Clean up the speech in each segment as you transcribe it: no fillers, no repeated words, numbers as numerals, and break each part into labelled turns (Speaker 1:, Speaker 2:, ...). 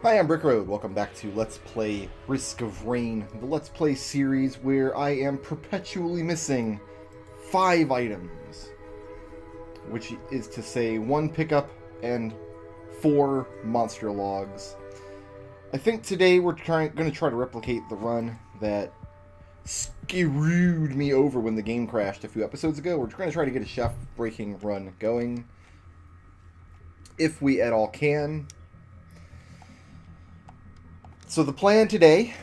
Speaker 1: Hi, I'm Brickroad. Welcome back to Let's Play Risk of Rain, the Let's Play series where I am perpetually missing 5 items, which is to say 1 pickup and 4 monster logs. I think today we're going to try to replicate the run that screwed me over when the game crashed a few episodes ago. We're going to try to get a chef-breaking run going, if we at all can. So the plan today,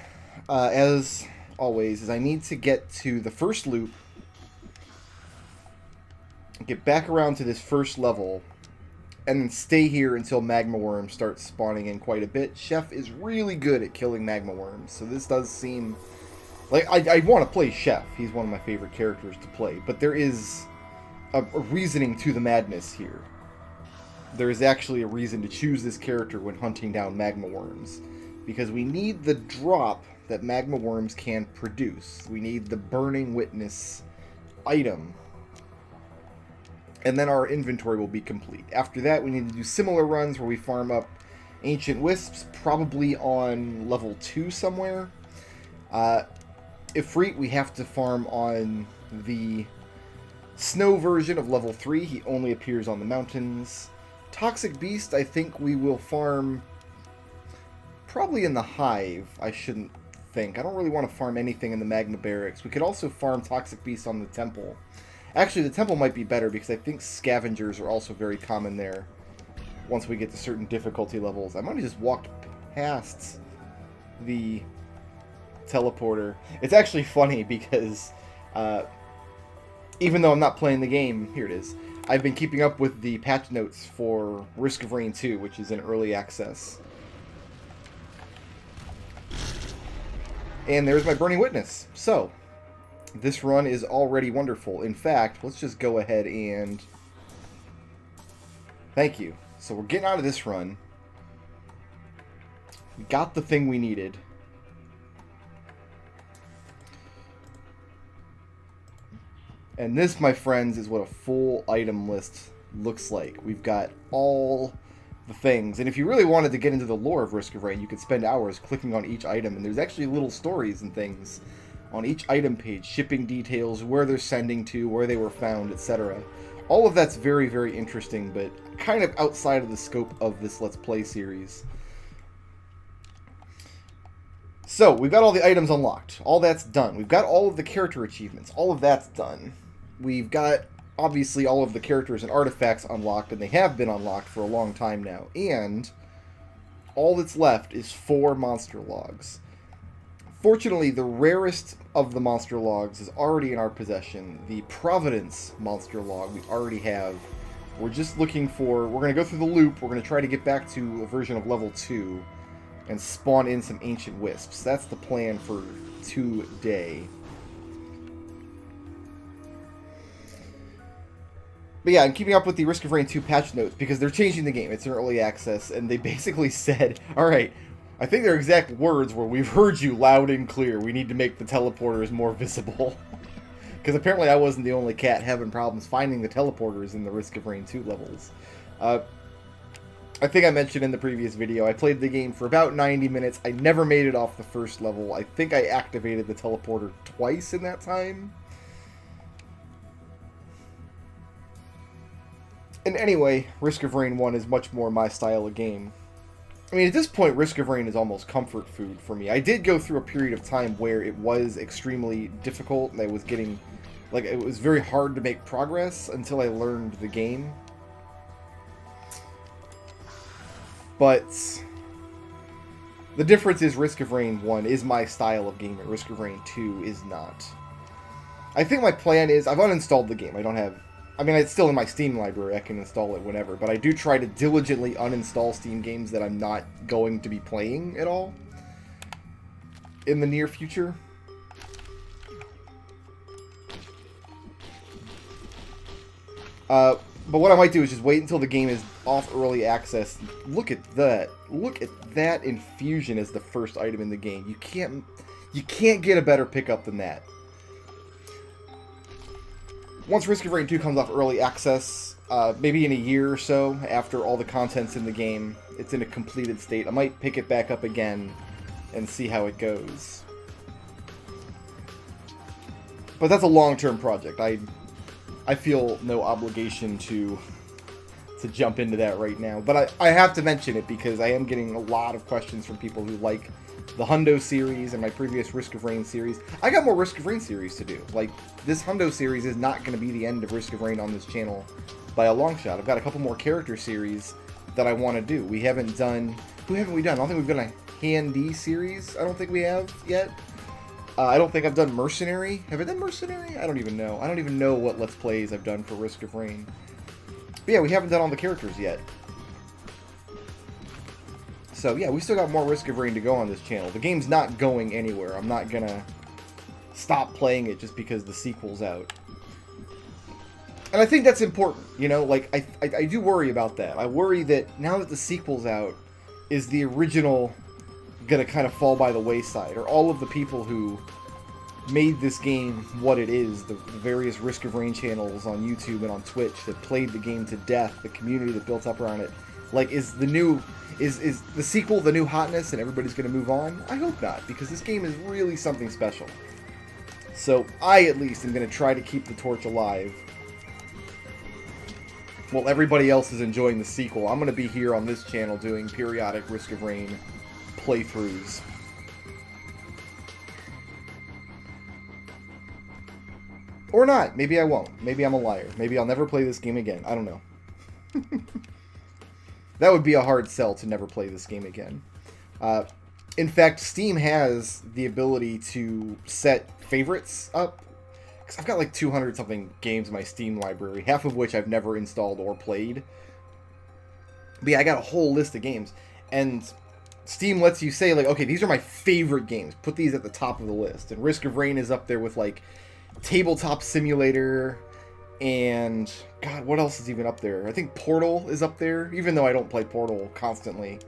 Speaker 1: as always, is I need to get to the first loop, get back around to this first level, and then stay here until magma worms start spawning in quite a bit. Chef is really good at killing magma worms, so this does seem like I want to play Chef. He's one of my favorite characters to play, but there is a reasoning to the madness here. There is actually a reason to choose this character when hunting down magma worms. Because we need the drop that magma worms can produce. We need the burning witness item. And then our inventory will be complete. After that, we need to do similar runs where we farm up ancient wisps, probably on level 2 somewhere. Ifrit, we have to farm on the snow version of level 3. He only appears on the mountains. Toxic Beast, I think we will farm probably in the hive. I shouldn't think. I don't really want to farm anything in the magma barracks. We could also farm Toxic Beast on the temple. Actually, the temple might be better because I think scavengers are also very common there once we get to certain difficulty levels. I might have just walked past the teleporter. It's actually funny because even though I'm not playing the game, here it is, I've been keeping up with the patch notes for Risk of Rain 2, which is in early access. And there's my Burning Witness. So, this run is already wonderful. In fact, let's just go ahead and... Thank you. So we're getting out of this run. We got the thing we needed. And this, my friends, is what a full item list looks like. We've got all the things. And if you really wanted to get into the lore of Risk of Rain, you could spend hours clicking on each item, and there's actually little stories and things on each item page, shipping details, where they're sending to, where they were found, etc. All of that's very, very interesting, but kind of outside of the scope of this Let's Play series. So, we've got all the items unlocked. All that's done. We've got all of the character achievements. All of that's done. We've got obviously all of the characters and artifacts unlocked, and they have been unlocked for a long time now. And all that's left is 4 monster logs. Fortunately, the rarest of the monster logs is already in our possession. The Providence monster log we already have. We're just looking for... We're going to go through the loop. We're going to try to get back to a version of level 2 and spawn in some ancient wisps. That's the plan for today. But yeah, I'm keeping up with the Risk of Rain 2 patch notes because they're changing the game. It's in early access, and they basically said, alright, I think their exact words were, we've heard you loud and clear. We need to make the teleporters more visible. Because apparently I wasn't the only cat having problems finding the teleporters in the Risk of Rain 2 levels. I think I mentioned in the previous video, I played the game for about 90 minutes. I never made it off the first level. I think I activated the teleporter twice in that time. And anyway, Risk of Rain 1 is much more my style of game. I mean, at this point, Risk of Rain is almost comfort food for me. I did go through a period of time where it was extremely difficult, and I was getting... like, it was very hard to make progress until I learned the game. But the difference is Risk of Rain 1 is my style of game, and Risk of Rain 2 is not. I think my plan is... I've uninstalled the game. I don't have... I mean, it's still in my Steam library. I can install it whenever. But I do try to diligently uninstall Steam games that I'm not going to be playing at all in the near future. But what I might do is just wait until the game is off early access. Look at that. Look at that infusion as the first item in the game. You can't get a better pickup than that. Once Risk of Rain 2 comes off early access, maybe in a year or so, after all the content's in the game, it's in a completed state, I might pick it back up again and see how it goes. But that's a long-term project. I feel no obligation to jump into that right now. But I have to mention it because I am getting a lot of questions from people who like the Hundo series and my previous Risk of Rain series. I got more Risk of Rain series to do. Like, this Hundo series is not going to be the end of Risk of Rain on this channel by a long shot. I've got a couple more character series that I want to do. We haven't done... Who haven't we done? I don't think we've done a Handy series. I don't think we have yet. I don't think I've done Mercenary. Have I done Mercenary? I don't even know. I don't even know what Let's Plays I've done for Risk of Rain. But yeah, we haven't done all the characters yet. So yeah, we still got more Risk of Rain to go on this channel. The game's not going anywhere. I'm not gonna stop playing it just because the sequel's out. And I think that's important, you know? Like, I do worry about that. I worry that now that the sequel's out, is the original gonna kind of fall by the wayside? Or all of the people who made this game what it is, the various Risk of Rain channels on YouTube and on Twitch that played the game to death, the community that built up around it, like, is the sequel the new hotness and everybody's gonna move on? I hope not, because this game is really something special. So I, at least, am gonna try to keep the torch alive while everybody else is enjoying the sequel. I'm gonna be here on this channel doing periodic Risk of Rain playthroughs. Or not. Maybe I won't. Maybe I'm a liar. Maybe I'll never play this game again. I don't know. That would be a hard sell to never play this game again. In fact, Steam has the ability to set favorites up. Because I've got like 200-something games in my Steam library, half of which I've never installed or played. But yeah, I got a whole list of games. And Steam lets you say, like, okay, these are my favorite games. Put these at the top of the list. And Risk of Rain is up there with, like, Tabletop Simulator, and God, what else is even up there? I think Portal is up there, even though I don't play Portal constantly.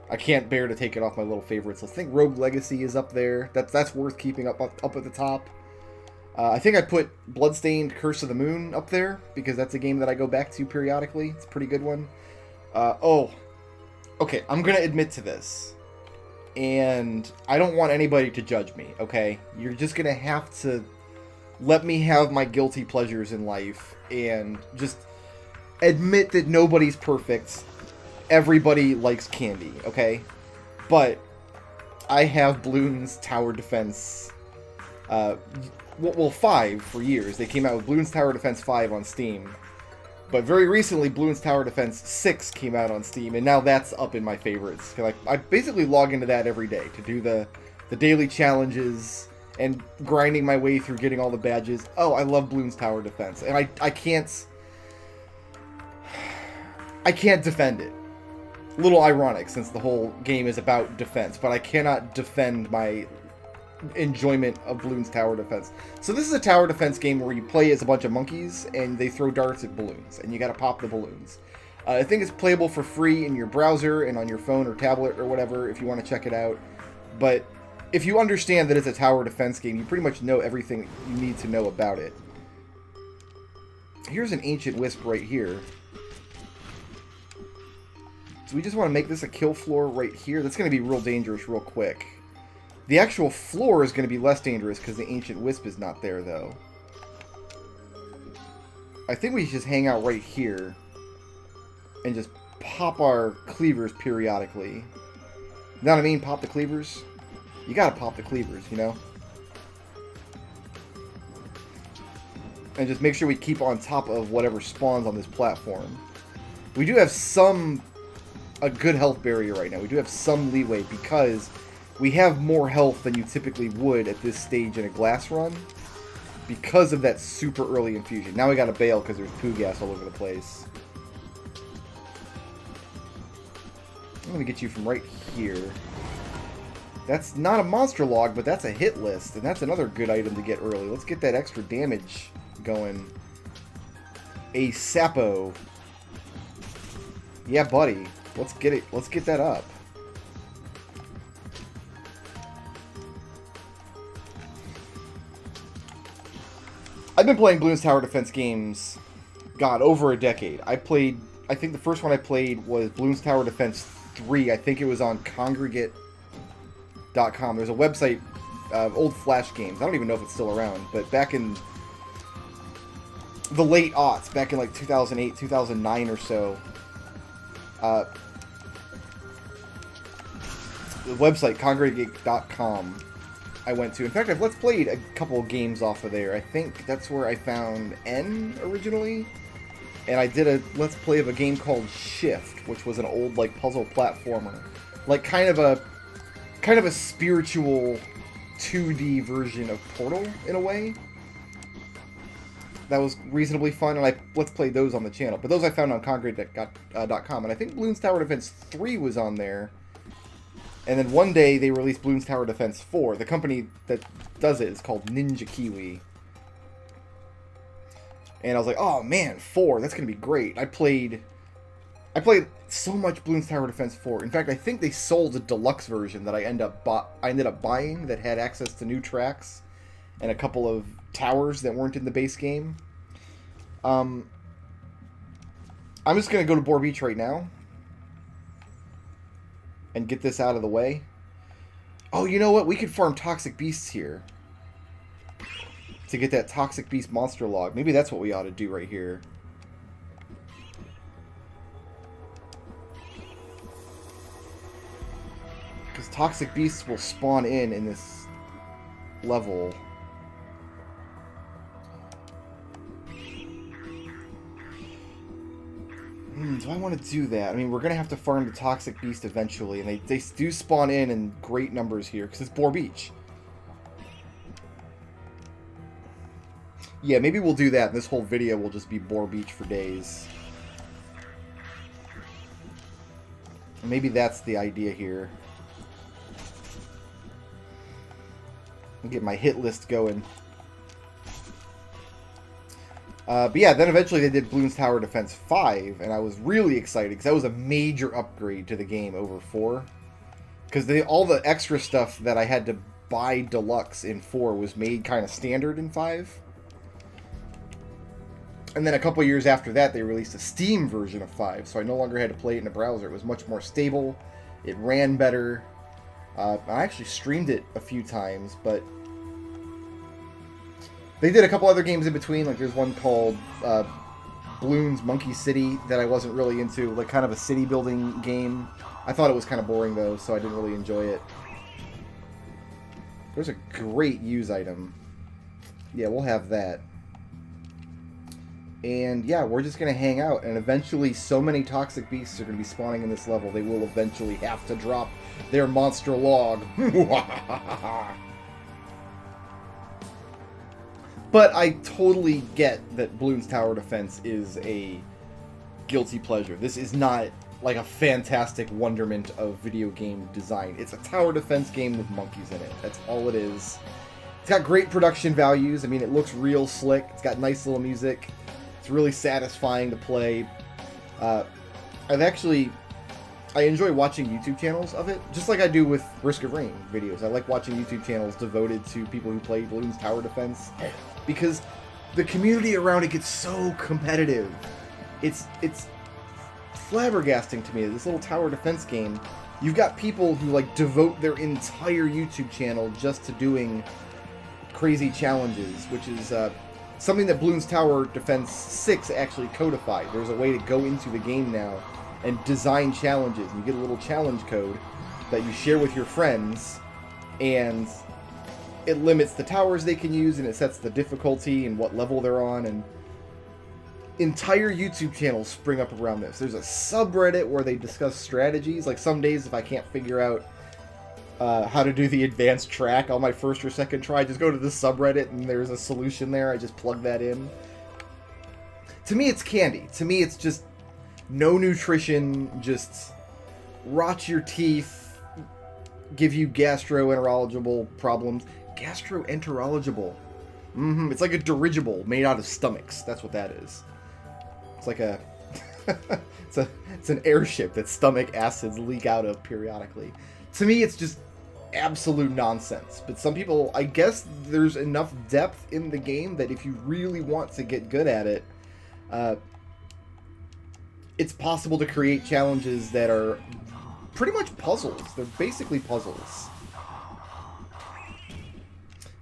Speaker 1: I can't bear to take it off my little favorites. I think Rogue Legacy is up there. That's worth keeping up at the top. I think I put Bloodstained Curse of the Moon up there, because that's a game that I go back to periodically. It's a pretty good one. Okay, I'm gonna admit to this, and I don't want anybody to judge me, okay? You're just gonna have to let me have my guilty pleasures in life and just admit that nobody's perfect. Everybody likes candy, okay? But I have Bloons Tower Defense, well, 5 for years. They came out with Bloons Tower Defense 5 on Steam. But very recently, Bloons Tower Defense 6 came out on Steam, and now that's up in my favorites. I basically log into that every day to do the daily challenges and grinding my way through getting all the badges. Oh, I love Bloons Tower Defense, and I can't defend it. A little ironic, since the whole game is about defense, but I cannot defend my enjoyment of Bloons Tower Defense. So this is a tower defense game where you play as a bunch of monkeys, and they throw darts at balloons, and you gotta pop the balloons. I think it's playable for free in your browser and on your phone or tablet or whatever if you want to check it out. But if you understand that it's a tower defense game, you pretty much know everything you need to know about it. Here's an Ancient Wisp right here. So we just want to make this a kill floor right here. That's going to be real dangerous real quick. The actual floor is going to be less dangerous because the Ancient Wisp is not there, though. I think we should just hang out right here and just pop our cleavers periodically. You know what I mean? Pop the cleavers. You gotta pop the cleavers, you know? And just make sure we keep on top of whatever spawns on this platform. We do have a good health barrier right now. We do have some leeway because we have more health than you typically would at this stage in a glass run because of that super early infusion. Now we gotta bail because there's poo gas all over the place. I'm gonna get you from right here. That's not a monster log, but that's a hit list, and that's another good item to get early. Let's get that extra damage going. A Sapo. Yeah, buddy. Let's get it. Let's get that up. I've been playing Bloons Tower Defense games, God, over a decade. I think the first one I played was Bloons Tower Defense 3. I think it was on Congregate.com. There's a website of old Flash games. I don't even know if it's still around, but back in the late aughts, back in like 2008, 2009 or so, the website, Congregate.com, I went to. In fact, I've Let's Played a couple of games off of there. I think that's where I found N originally. And I did a Let's Play of a game called Shift, which was an old, like, puzzle platformer. Like, kind of a spiritual 2D version of Portal, in a way. That was reasonably fun, and I Let's Played those on the channel. But those I found on Congregate.com, and I think Bloons Tower Defense 3 was on there. And then one day they released Bloons Tower Defense 4. The company that does it is called Ninja Kiwi. And I was like, oh man, 4, that's going to be great. I played so much Bloons Tower Defense 4. In fact, I think they sold a deluxe version that I ended up buying that had access to new tracks and a couple of towers that weren't in the base game. I'm just going to go to Boar Beach right now and get this out of the way. Oh, you know what? We could farm Toxic Beasts here to get that Toxic Beast monster log. Maybe that's what we ought to do right here. Because Toxic Beasts will spawn in this level. Do I want to do that? I mean, we're going to have to farm the Toxic Beast eventually, and they do spawn in great numbers here, because it's Boar Beach. Yeah, maybe we'll do that, and this whole video will just be Boar Beach for days. Maybe that's the idea here. I'll get my hit list going. But yeah, then eventually they did Bloons Tower Defense 5, and I was really excited, because that was a major upgrade to the game over 4. Because all the extra stuff that I had to buy deluxe in 4 was made kind of standard in 5. And then a couple years after that, they released a Steam version of 5, so I no longer had to play it in a browser. It was much more stable, it ran better. I actually streamed it a few times, but they did a couple other games in between. Like there's one called Bloons Monkey City that I wasn't really into, like kind of a city building game. I thought it was kind of boring though, so I didn't really enjoy it. There's a great use item. Yeah, we'll have that. And yeah, we're just going to hang out, and eventually so many Toxic Beasts are going to be spawning in this level, they will eventually have to drop their monster log. But I totally get that Bloons Tower Defense is a guilty pleasure. This is not like a fantastic wonderment of video game design. It's a tower defense game with monkeys in it. That's all it is. It's got great production values. I mean, it looks real slick. It's got nice little music. It's really satisfying to play. I enjoy watching YouTube channels of it, just like I do with Risk of Rain videos. I like watching YouTube channels devoted to people who play Bloons Tower Defense, because the community around it gets so competitive. It's flabbergasting to me, this little tower defense game. You've got people who like devote their entire YouTube channel just to doing crazy challenges, which is something that Bloons Tower Defense 6 actually codified. There's a way to go into the game now and design challenges. And you get a little challenge code that you share with your friends, and it limits the towers they can use, and it sets the difficulty and what level they're on, and entire YouTube channels spring up around this. There's a subreddit where they discuss strategies. Like some days if I can't figure out how to do the advanced track on my first or second try, just go to the subreddit and there's a solution there. I just plug that in. To me, it's candy. To me, it's just no nutrition, just rot your teeth, give you gastroenterological problems. Gastroenterological. It's like a dirigible made out of stomachs. That's what that is. It's like a it's an airship that stomach acids leak out of periodically. To me, it's just absolute nonsense. But some people, I guess there's enough depth in the game that if you really want to get good at it, it's possible to create challenges that are pretty much puzzles. They're basically puzzles.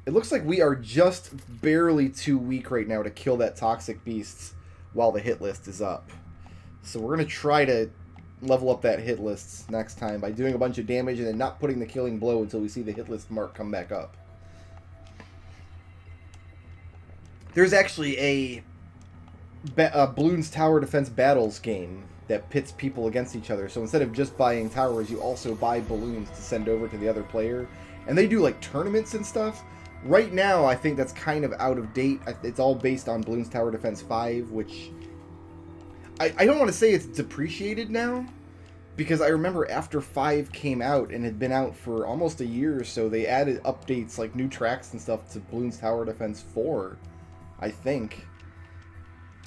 Speaker 1: It looks like we are just barely too weak right now to kill that toxic beast while the hit list is up. So we're going to try to level up that hit list next time by doing a bunch of damage and then not putting the killing blow until we see the hit list mark come back up. There's actually a Bloons Tower Defense Battles game that pits people against each other. So instead of just buying towers, you also buy balloons to send over to the other player. And they do like tournaments and stuff. Right now, I think that's kind of out of date. It's all based on Bloons Tower Defense 5, which I don't want to say it's depreciated now, because I remember after 5 came out and had been out for almost a year or so, they added updates like new tracks and stuff to Bloons Tower Defense 4, I think.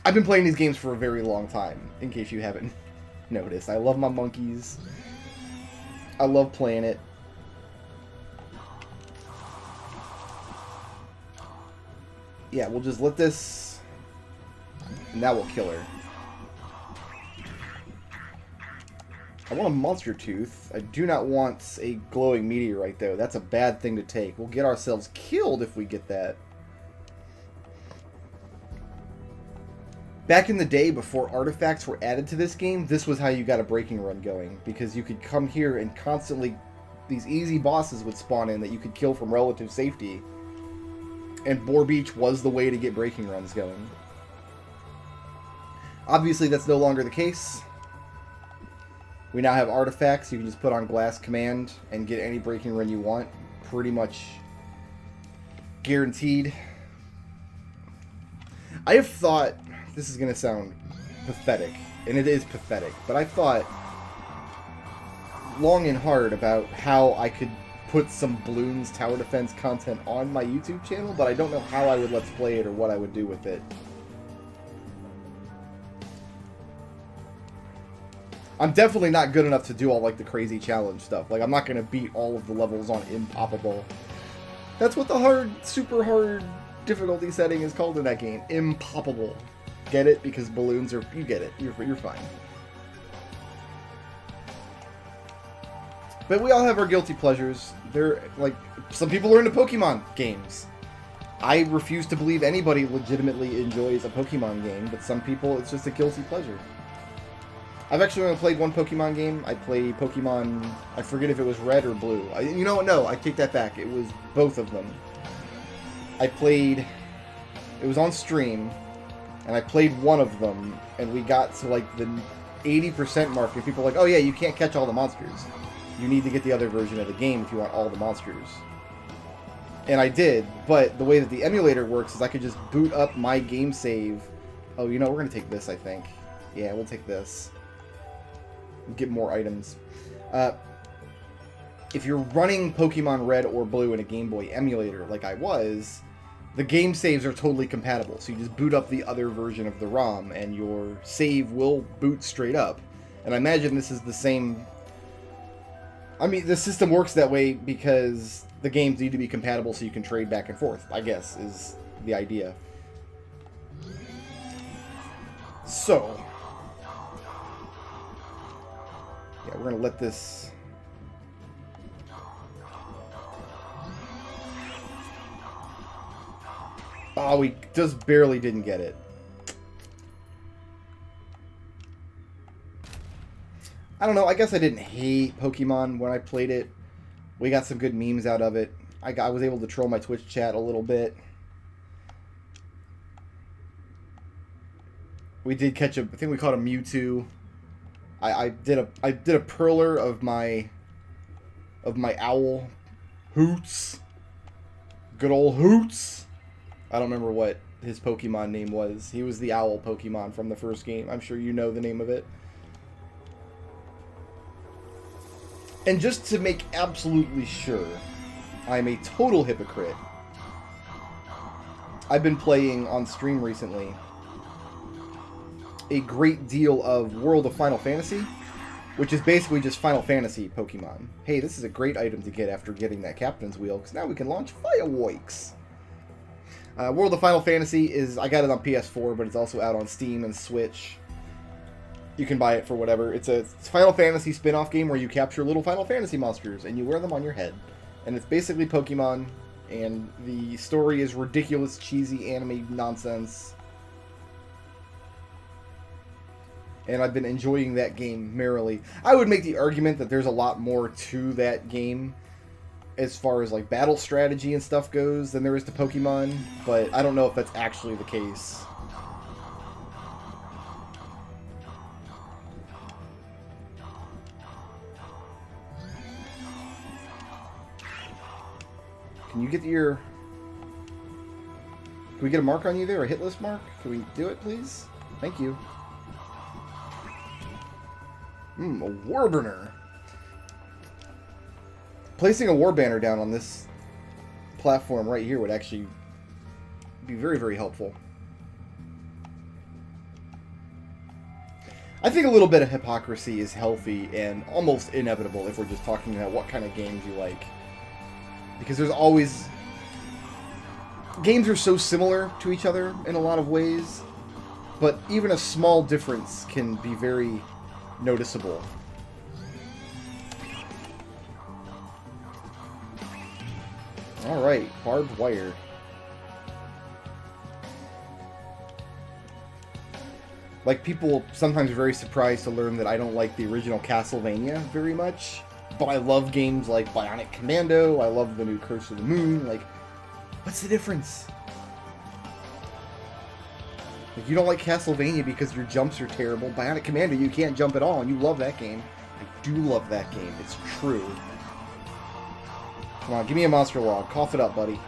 Speaker 1: I've been playing these games for a very long time, in case you haven't noticed. I love my monkeys. I love playing it. Yeah, we'll just let this... And that will kill her. I want a monster tooth. I do not want a glowing meteorite, though. That's a bad thing to take. We'll get ourselves killed if we get that. Back in the day, before artifacts were added to this game, this was how you got a breaking run going. Because you could come here and constantly... These easy bosses would spawn in that you could kill from relative safety. And Boar Beach was the way to get breaking runs going. Obviously, that's no longer the case. We now have artifacts. You can just put on Glass Command and get any breaking run you want. Pretty much guaranteed. I have thought... This is going to sound pathetic. And it is pathetic. But I thought long and hard about how I could put some Bloons Tower Defense content on my YouTube channel, but I don't know how I would let's play it or what I would do with it. I'm definitely not good enough to do all like the crazy challenge stuff. Like, I'm not going to beat all of the levels on Impoppable. That's what the hard, super hard difficulty setting is called in that game. Impoppable. Get it? Because balloons are... You get it. You're fine. But we all have our guilty pleasures. They're, like, some people are into Pokemon games. I refuse to believe anybody legitimately enjoys a Pokemon game, but some people, it's just a guilty pleasure. I've actually only played one Pokemon game. I played Pokemon, I forget if it was Red or Blue. You know what? No, I take that back. It was both of them. I played, it was on stream, and I played one of them, and we got to, like, the 80% mark, and people were like, oh yeah, you can't catch all the monsters. You need to get the other version of the game if you want all the monsters. And I did, but the way that the emulator works is I could just boot up my game save. Oh, you know, we're going to take this, I think. Yeah, we'll take this. Get more items. If you're running Pokemon Red or Blue in a Game Boy emulator, like I was, the game saves are totally compatible. So you just boot up the other version of the ROM, and your save will boot straight up. And I imagine this is the same... I mean, the system works that way because the games need to be compatible so you can trade back and forth, I guess, is the idea. So... yeah, we're going to let this... Oh, we just barely didn't get it. I don't know, I guess I didn't hate Pokemon when I played it. We got some good memes out of it. I was able to troll my Twitch chat a little bit. We did catch a... I think we caught a Mewtwo. I did a perler of my owl. Hoots. Good old Hoots. I don't remember what his Pokemon name was. He was the owl Pokemon from the first game. I'm sure you know the name of it. And just to make absolutely sure, I'm a total hypocrite. I've been playing on stream recently a great deal of World of Final Fantasy, which is basically just Final Fantasy Pokemon. Hey, this is a great item to get after getting that Captain's Wheel, because now we can launch Fireworks. World of Final Fantasy is... I got it on PS4, but it's also out on Steam and Switch. You can buy it for whatever. It's a Final Fantasy spin-off game where you capture little Final Fantasy monsters and you wear them on your head. And it's basically Pokemon, and the story is ridiculous, cheesy anime nonsense. And I've been enjoying that game merrily. I would make the argument that there's a lot more to that game as far as like battle strategy and stuff goes than there is to Pokemon, but I don't know if that's actually the case. Can you get your... Can we get a mark on you there? A hit list mark? Can we do it, please? Thank you. A Warburner. Placing a war banner down on this platform right here would actually be very, very helpful. I think a little bit of hypocrisy is healthy and almost inevitable if we're just talking about what kind of games you like. Because there's always... Games are so similar to each other in a lot of ways, but even a small difference can be very noticeable. Alright, barbed wire. Like, people sometimes are very surprised to learn that I don't like the original Castlevania very much, but I love games like Bionic Commando, I love the new Curse of the Moon. Like, what's the difference? Like, you don't like Castlevania because your jumps are terrible. Bionic Commando, you can't jump at all, and you love that game. I do love that game. It's true. Come on, give me a monster log. Cough it up, buddy.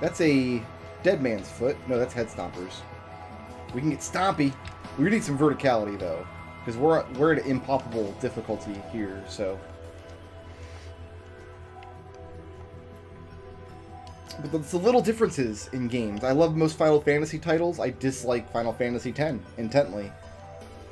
Speaker 1: That's a dead man's foot. No, that's head stompers. We can get stompy. We need some verticality, though, because we're at impossible difficulty here, so... But it's the little differences in games. I love most Final Fantasy titles. I dislike Final Fantasy X intently.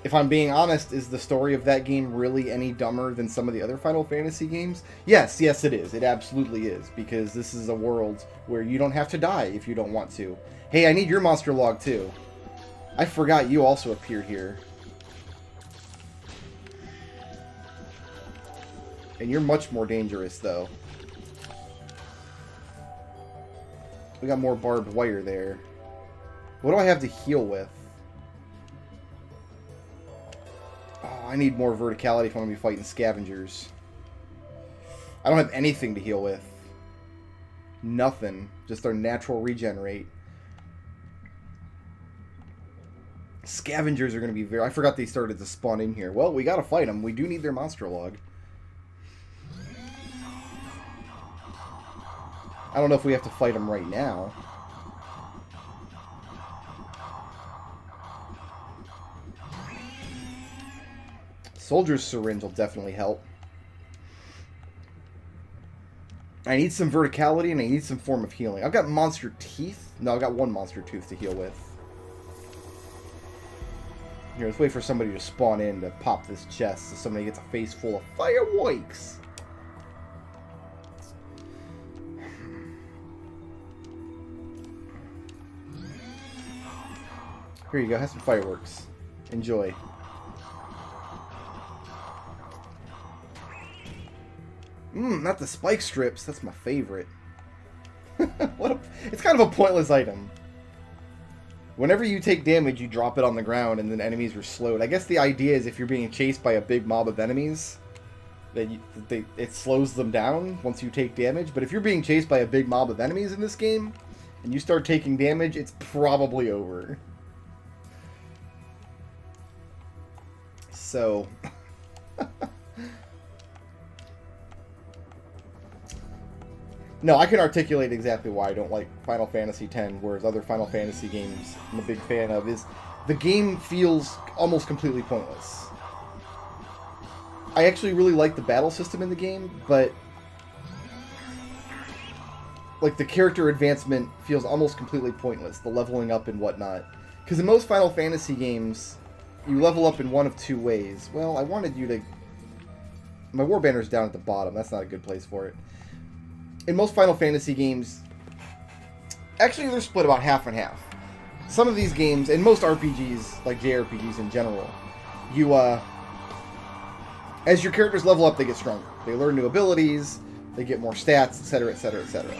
Speaker 1: If I'm being honest, is the story of that game really any dumber than some of the other Final Fantasy games? Yes, it is. It absolutely is, because this is a world where you don't have to die if you don't want to. Hey, I need your monster log, too. I forgot you also appeared here. And you're much more dangerous, though. We got more barbed wire there. What do I have to heal with? Oh, I need more verticality if I'm going to be fighting scavengers. I don't have anything to heal with. Nothing. Just our natural regenerate. Scavengers are going to be very... I forgot they started to spawn in here. Well, we got to fight them. We do need their monster log. I don't know if we have to fight them right now. Soldier's syringe will definitely help. I need some verticality and I need some form of healing. I've got monster teeth. No, I've got one monster tooth to heal with. Here, let's wait for somebody to spawn in to pop this chest so somebody gets a face full of fireworks. Here you go, have some fireworks. Enjoy. Not the spike strips. That's my favorite. It's kind of a pointless item. Whenever you take damage, you drop it on the ground, and then enemies are slowed. I guess the idea is if you're being chased by a big mob of enemies, that it slows them down once you take damage. But if you're being chased by a big mob of enemies in this game, and you start taking damage, it's probably over. So... No, I can articulate exactly why I don't like Final Fantasy X, whereas other Final Fantasy games I'm a big fan of, is the game feels almost completely pointless. I actually really like the battle system in the game, but like the character advancement feels almost completely pointless, the leveling up and whatnot. Because in most Final Fantasy games, you level up in one of two ways. Well, I wanted you to... My war banner's down at the bottom, that's not a good place for it. In most Final Fantasy games, Actually, they're split about half and half. Some of these games, and most RPGs, like JRPGs in general, you, as your characters level up, they get stronger. They learn new abilities, they get more stats, etc., etc., etc.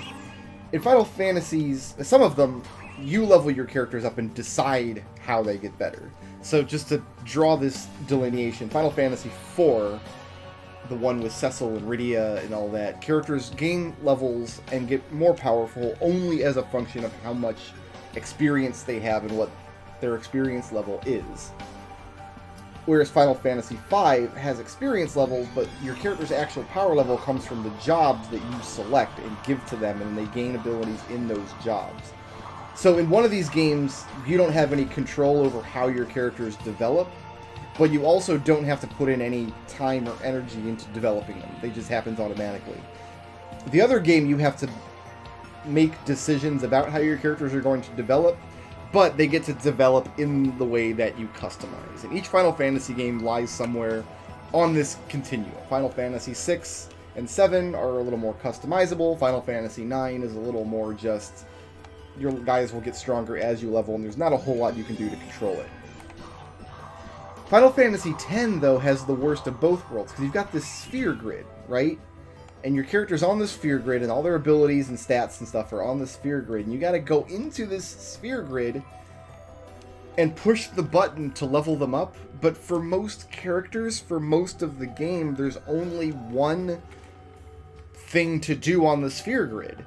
Speaker 1: In Final Fantasies, some of them, you level your characters up and decide how they get better. So just to draw this delineation, Final Fantasy IV, the one with Cecil and Rydia and all that, characters gain levels and get more powerful only as a function of how much experience they have and what their experience level is. Whereas Final Fantasy V has experience levels, but your character's actual power level comes from the jobs that you select and give to them, and they gain abilities in those jobs. So in one of these games, you don't have any control over how your characters develop, but you also don't have to put in any time or energy into developing them. They just happen automatically. The other game, you have to make decisions about how your characters are going to develop, but they get to develop in the way that you customize. And each Final Fantasy game lies somewhere on this continuum. Final Fantasy VI and VII are a little more customizable. Final Fantasy IX is a little more just, your guys will get stronger as you level, and there's not a whole lot you can do to control it. Final Fantasy X, though, has the worst of both worlds, because you've got this sphere grid, right? And your character's on the sphere grid, and all their abilities and stats and stuff are on the sphere grid, and you gotta go into this sphere grid and push the button to level them up. But for most characters, for most of the game, there's only one thing to do on the sphere grid.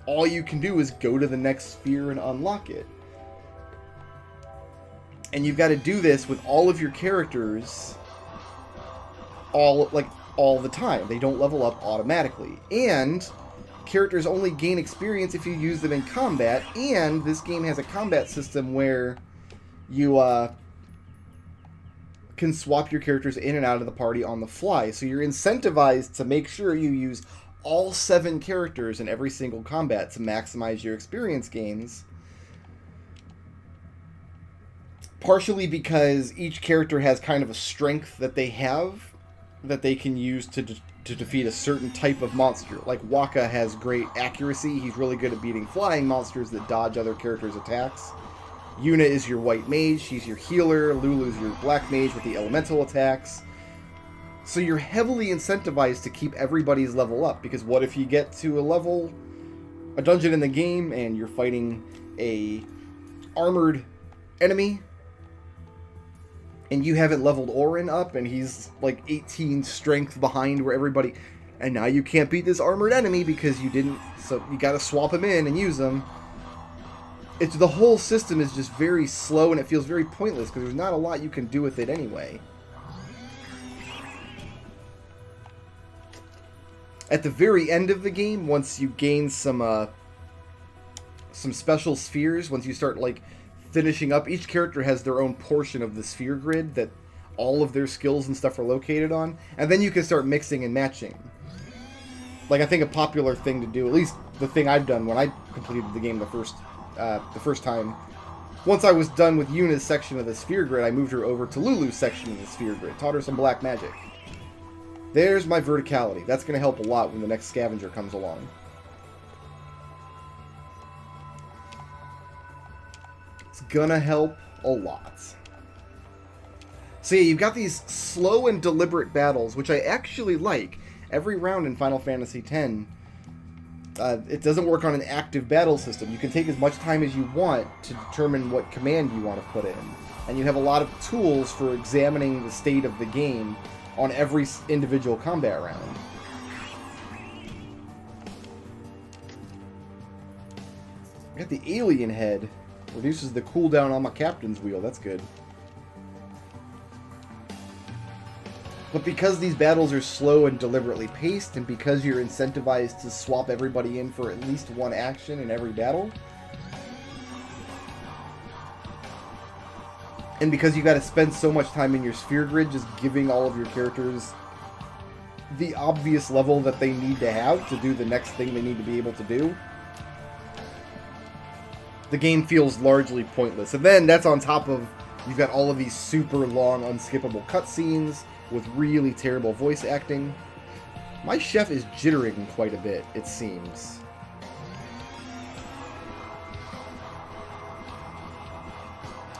Speaker 1: All you can do is go to the next sphere and unlock it. And you've got to do this with all of your characters all the time. They don't level up automatically. And characters only gain experience if you use them in combat, and this game has a combat system where you can swap your characters in and out of the party on the fly. So you're incentivized to make sure you use all 7 characters in every single combat to maximize your experience gains. Partially because each character has kind of a strength that they have that they can use to defeat a certain type of monster. Like Wakka has great accuracy. He's really good at beating flying monsters that dodge other characters' attacks. Yuna is your white mage. She's your healer. Lulu's your black mage with the elemental attacks. So you're heavily incentivized to keep everybody's level up, because what if you get to a dungeon in the game and you're fighting a armored enemy and you haven't leveled Auron up, and he's like 18 strength behind where everybody, and now you can't beat this armored enemy because you didn't, so you gotta swap him in and use him. The whole system is just very slow, and it feels very pointless because there's not a lot you can do with it anyway. At the very end of the game, once you gain some special spheres, once you start like finishing up, each character has their own portion of the sphere grid that all of their skills and stuff are located on, and then you can start mixing and matching. Like, I think a popular thing to do, at least the thing I've done when I completed the game the first time, once I was done with Yuna's section of the sphere grid, I moved her over to Lulu's section of the sphere grid, taught her some black magic. There's my verticality. That's going to help a lot when the next scavenger comes along. It's gonna help a lot. So yeah, you've got these slow and deliberate battles, which I actually like. Every round in Final Fantasy X, it doesn't work on an active battle system. You can take as much time as you want to determine what command you want to put in. And you have a lot of tools for examining the state of the game on every individual combat round. I got the alien head. Reduces the cooldown on my captain's wheel. That's good. But because these battles are slow and deliberately paced, and because you're incentivized to swap everybody in for at least one action in every battle, and because you got to spend so much time in your sphere grid just giving all of your characters the obvious level that they need to have to do the next thing they need to be able to do, the game feels largely pointless. And then that's on top of, you've got all of these super long, unskippable cutscenes with really terrible voice acting. My chef is jittering quite a bit, it seems.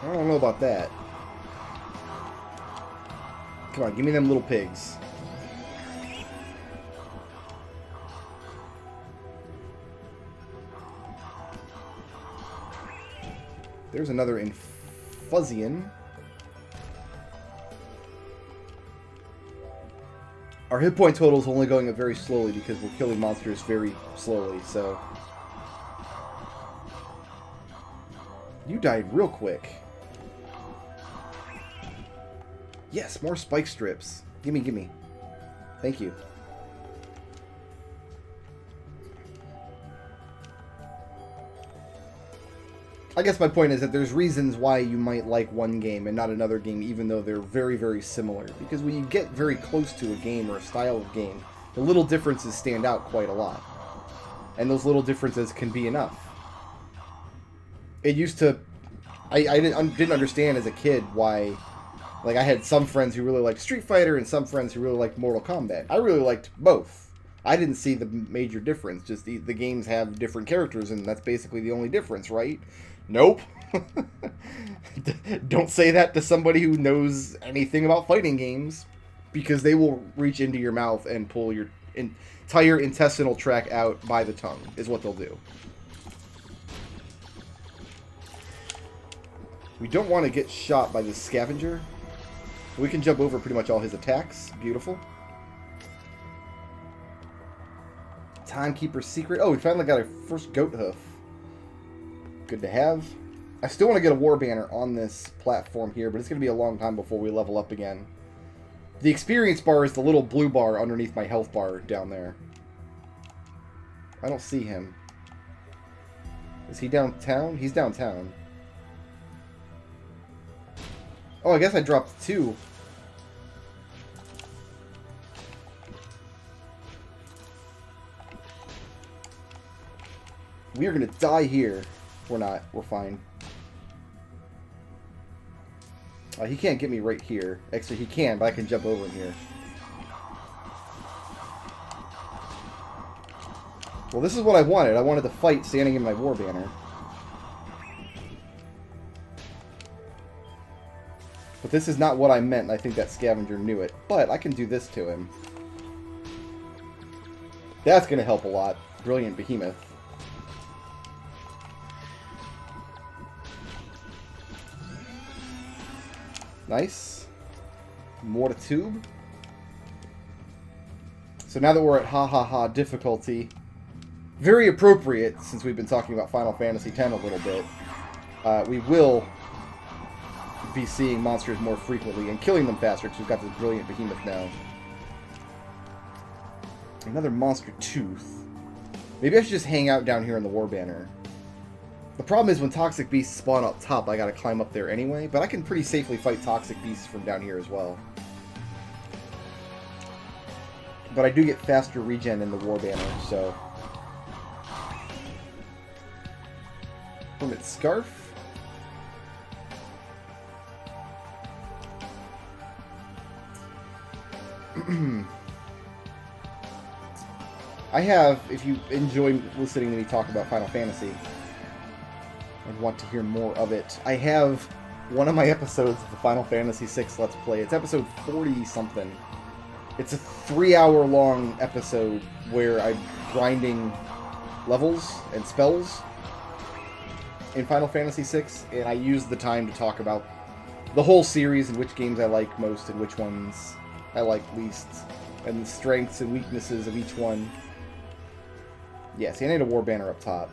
Speaker 1: I don't know about that. Come on, give me them little pigs. There's another Infuzzian. Our hit point total is only going up very slowly because we're killing monsters very slowly, so... You died real quick. Yes, more spike strips. Gimme, gimme. Thank you. I guess my point is that there's reasons why you might like one game and not another game, even though they're very, very similar. Because when you get very close to a game or a style of game, the little differences stand out quite a lot. And those little differences can be enough. It used to... I didn't understand as a kid why... Like, I had some friends who really liked Street Fighter and some friends who really liked Mortal Kombat. I really liked both. I didn't see the major difference. Just the games have different characters, and that's basically the only difference, right? Nope. Don't say that to somebody who knows anything about fighting games, because they will reach into your mouth and pull your entire intestinal tract out by the tongue, is what they'll do. We don't want to get shot by this scavenger. We can jump over pretty much all his attacks. Beautiful. Timekeeper's Secret. Oh, we finally got our first goat hoof. Good to have. I still want to get a war banner on this platform here, but it's going to be a long time before we level up again. The experience bar is the little blue bar underneath my health bar down there. I don't see him. Is he downtown? He's downtown. Oh, I guess I dropped 2. We are going to die here. We're not. We're fine. He can't get me right here. Actually, he can, but I can jump over him here. Well, this is what I wanted. I wanted to fight standing in my war banner. But this is not what I meant, and I think that scavenger knew it. But I can do this to him. That's going to help a lot. Brilliant Behemoth. Nice. Mortitube. So now that we're at ha difficulty, very appropriate since we've been talking about Final Fantasy X a little bit, we will be seeing monsters more frequently and killing them faster because we've got this brilliant Behemoth now. Another monster tooth. Maybe I should just hang out down here in the war banner. The problem is when toxic beasts spawn up top, I gotta climb up there anyway, but I can pretty safely fight toxic beasts from down here as well. But I do get faster regen in the war banner, so... Hermit Scarf. I have, if you enjoy listening to me talk about Final Fantasy and want to hear more of it, I have one of my episodes of the Final Fantasy VI Let's Play. It's episode 40-something. It's a 3-hour long episode where I'm grinding levels and spells in Final Fantasy VI, and I use the time to talk about the whole series and which games I like most and which ones I like least, and the strengths and weaknesses of each one. Yeah, see, I need a war banner up top.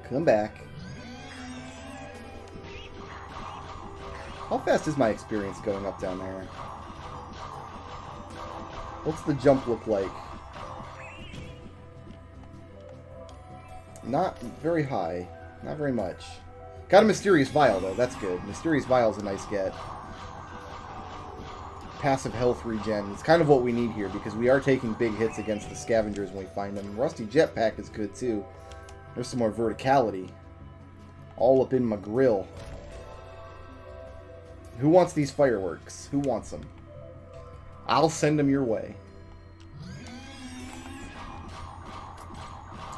Speaker 1: Come back. How fast is my experience going up down there? What's the jump look like? Not very high. Not very much. Got a Mysterious Vial, though. That's good. Mysterious Vial's a nice get. Passive health regen. It's kind of what we need here, because we are taking big hits against the scavengers when we find them. Rusty Jetpack is good, too. There's some more verticality. All up in my grill. Who wants these fireworks? Who wants them? I'll send them your way.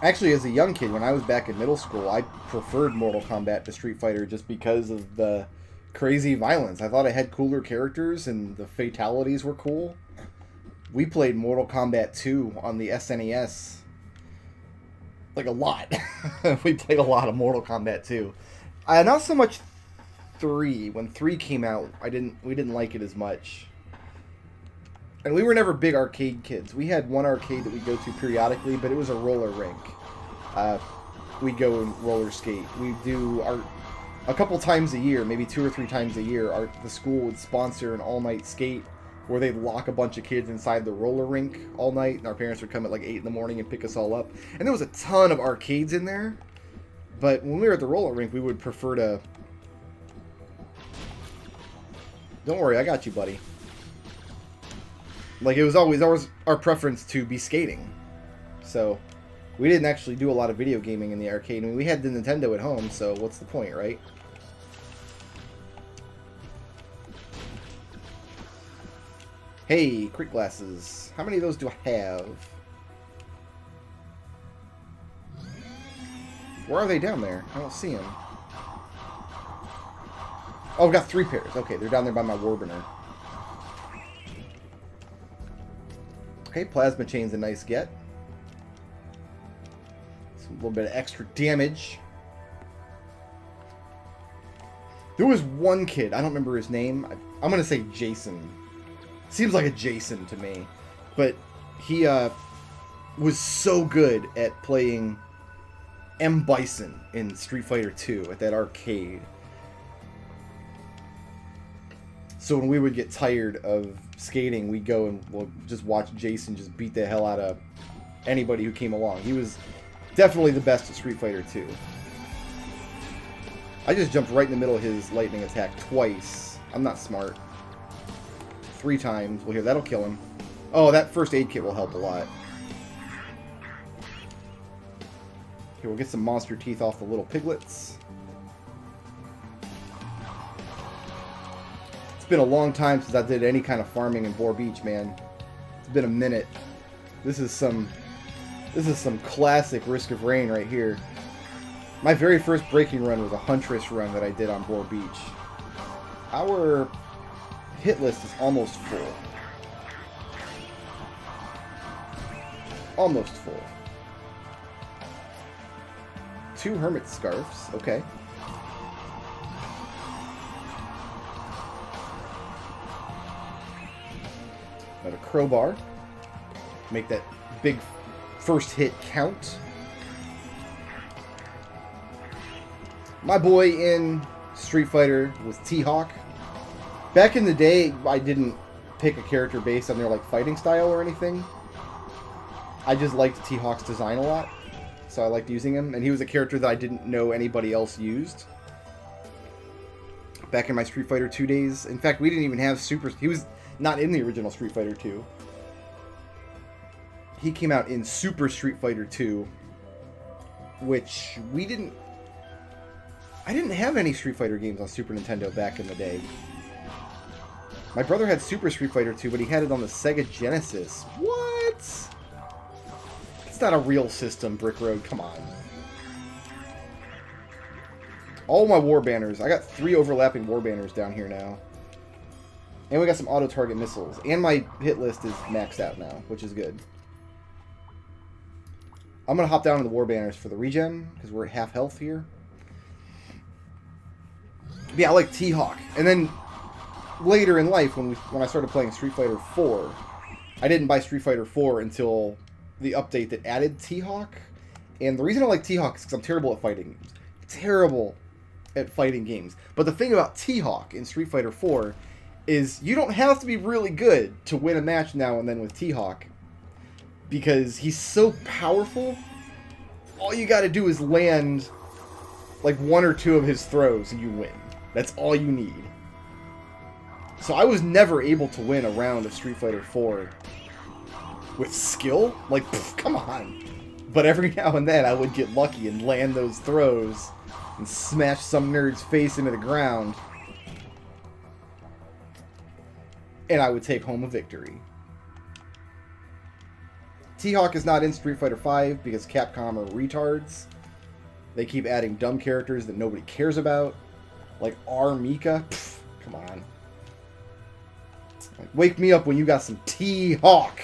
Speaker 1: Actually, as a young kid, when I was back in middle school, I preferred Mortal Kombat to Street Fighter just because of the crazy violence. I thought it had cooler characters and the fatalities were cool. We played Mortal Kombat 2 on the SNES. Like, a lot. We played a lot of Mortal Kombat 2. Not so much 3. When 3 came out, we didn't like it as much. And we were never big arcade kids. We had one arcade that we'd go to periodically, but it was a roller rink. We'd go and roller skate. We'd do a couple times a year, maybe 2 or 3 times a year, the school would sponsor an all-night skate where they'd lock a bunch of kids inside the roller rink all night, and our parents would come at like 8 in the morning and pick us all up. And there was a ton of arcades in there, but when we were at the roller rink, we would prefer to... Don't worry, I got you, buddy. Like, it was always our preference to be skating. So, we didn't actually do a lot of video gaming in the arcade. I mean, we had the Nintendo at home, so what's the point, right? Hey, quick glasses. How many of those do I have? Where are they down there? I don't see them. Oh, I've got 3 pairs. Okay, they're down there by my Warburner. Okay, plasma chain's a nice get. Some a little bit of extra damage. There was one kid, I don't remember his name. I'm going to say Jason. Seems like a Jason to me. But he was so good at playing M. Bison in Street Fighter 2 at that arcade. So when we would get tired of skating, we'd go and we'll just watch Jason just beat the hell out of anybody who came along. He was definitely the best at Street Fighter 2. I just jumped right in the middle of his lightning attack twice. I'm not smart. 3 times. Well, here, that'll kill him. Oh, that first aid kit will help a lot. Here, we'll get some monster teeth off the little piglets. It's been a long time since I did any kind of farming in Boar Beach, man. It's been a minute. This is some classic Risk of Rain right here. My very first breaking run was a Huntress run that I did on Boar Beach. Our hit list is almost full. Almost full. 2 Hermit Scarfs, okay. Got a crowbar. Make that big first hit count. My boy in Street Fighter was T-Hawk. Back in the day, I didn't pick a character based on their like fighting style or anything. I just liked T-Hawk's design a lot, so I liked using him. And he was a character that I didn't know anybody else used. Back in my Street Fighter 2 days. In fact, we didn't even have Super... He was not in the original Street Fighter 2. He came out in Super Street Fighter 2, which we didn't... I didn't have any Street Fighter games on Super Nintendo back in the day. My brother had Super Street Fighter 2, but he had it on the Sega Genesis. What? It's not a real system, Brickroad. Come on. All my war banners. I got 3 overlapping war banners down here now. And we got some auto-target missiles. And my hit list is maxed out now, which is good. I'm going to hop down to the war banners for the regen, because we're at half health here. But yeah, I like T-Hawk. And then later in life, when I started playing Street Fighter 4, I didn't buy Street Fighter 4 until the update that added T-Hawk. And the reason I like T-Hawk is because I'm terrible at fighting games. Terrible at fighting games. But the thing about T-Hawk in Street Fighter 4 is you don't have to be really good to win a match now and then with T-Hawk. Because he's so powerful, all you gotta do is land like 1 or 2 of his throws and you win. That's all you need. So I was never able to win a round of Street Fighter 4 with skill. Like, pff, come on. But every now and then I would get lucky and land those throws and smash some nerd's face into the ground. And I would take home a victory. T-Hawk is not in Street Fighter V because Capcom are retards. They keep adding dumb characters that nobody cares about. Like R. Mika. Pfft, come on. Like, wake me up when you got some T-Hawk.